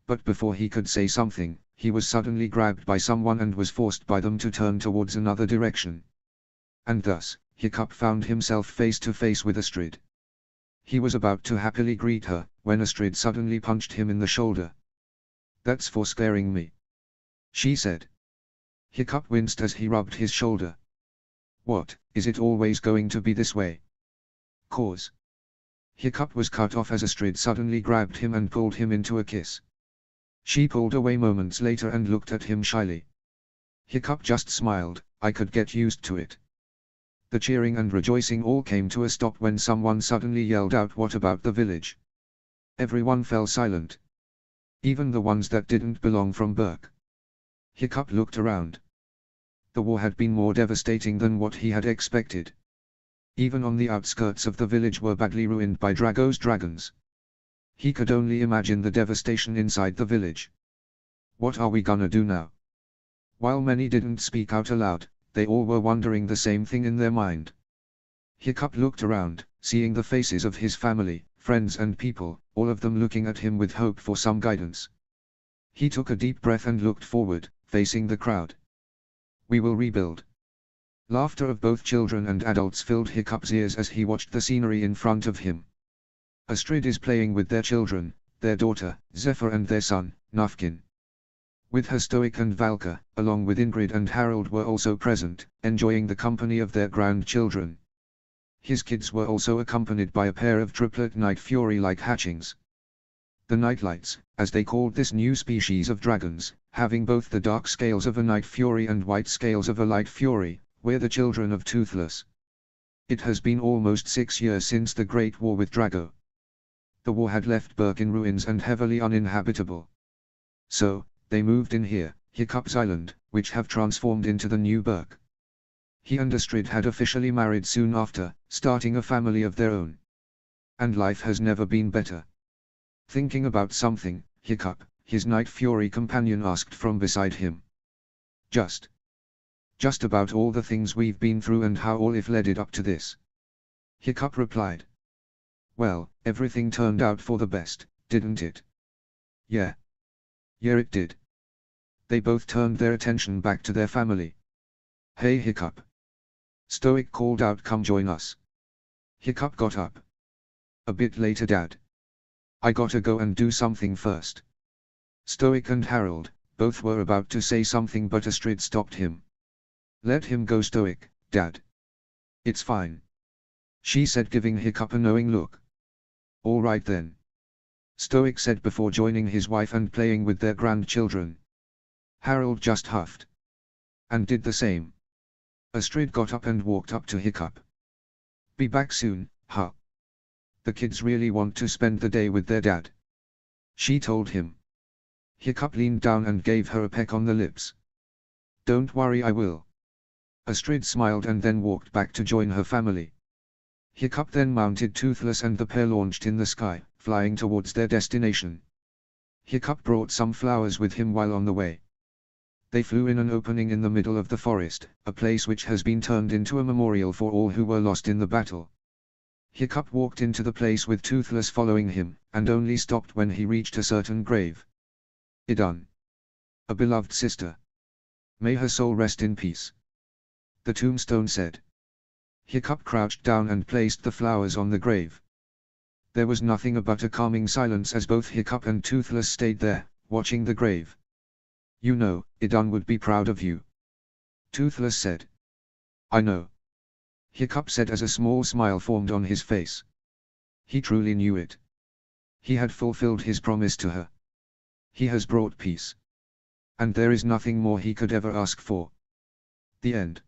But before he could say something, he was suddenly grabbed by someone and was forced by them to turn towards another direction. And thus, Hiccup found himself face to face with Astrid. He was about to happily greet her, when Astrid suddenly punched him in the shoulder. That's for scaring me, she said. Hiccup winced as he rubbed his shoulder. What, is it always going to be this way? Cause. Hiccup was cut off as Astrid suddenly grabbed him and pulled him into a kiss. She pulled away moments later and looked at him shyly. Hiccup just smiled. I could get used to it. The cheering and rejoicing all came to a stop when someone suddenly yelled out, what about the village? Everyone fell silent. Even the ones that didn't belong from Berk. Hiccup looked around. The war had been more devastating than what he had expected. Even on the outskirts of the village were badly ruined by Drago's dragons. He could only imagine the devastation inside the village. What are we gonna do now? While many didn't speak out aloud, they all were wondering the same thing in their mind. Hiccup looked around, seeing the faces of his family, friends and people, all of them looking at him with hope for some guidance. He took a deep breath and looked forward, facing the crowd. We will rebuild. Laughter of both children and adults filled Hiccup's ears as he watched the scenery in front of him. Astrid is playing with their children, their daughter, Zephyr, and their son, Nufkin. With her Stoic and Valka, along with Ingrid and Harold, were also present, enjoying the company of their grandchildren. His kids were also accompanied by a pair of triplet Night Fury-like hatchings. The Nightlights, as they called this new species of dragons, having both the dark scales of a Night Fury and white scales of a Light Fury, were the children of Toothless. It has been almost 6 years since the Great War with Drago. The war had left Berk in ruins and heavily uninhabitable. So, they moved in here, Hiccup's Island, which have transformed into the new Berk. He and Astrid had officially married soon after, starting a family of their own. And life has never been better. Thinking about something, Hiccup, his Night Fury companion, asked from beside him. Just about all the things we've been through and how all if led it up to this. Hiccup replied. Well, everything turned out for the best, didn't it? Yeah. Yeah, it did. They both turned their attention back to their family. Hey Hiccup. Stoic called out, come join us. Hiccup got up. A bit later, Dad. I gotta go and do something first. Stoic and Harold, both were about to say something but Astrid stopped him. Let him go, Stoic, Dad. It's fine, she said, giving Hiccup a knowing look. All right then, Stoic said before joining his wife and playing with their grandchildren. Harold just huffed and did the same. Astrid got up and walked up to Hiccup. Be back soon, huh? The kids really want to spend the day with their dad, she told him. Hiccup leaned down and gave her a peck on the lips. Don't worry, I will. Astrid smiled and then walked back to join her family. Hiccup then mounted Toothless and the pair launched in the sky, flying towards their destination. Hiccup brought some flowers with him while on the way. They flew in an opening in the middle of the forest, a place which has been turned into a memorial for all who were lost in the battle. Hiccup walked into the place with Toothless following him, and only stopped when he reached a certain grave. Idun. A beloved sister. May her soul rest in peace, the tombstone said. Hiccup crouched down and placed the flowers on the grave. There was nothing but a calming silence as both Hiccup and Toothless stayed there, watching the grave. "You know, Idun would be proud of you," Toothless said. "I know," Hiccup said as a small smile formed on his face. He truly knew it. He had fulfilled his promise to her. He has brought peace. And there is nothing more he could ever ask for. The end.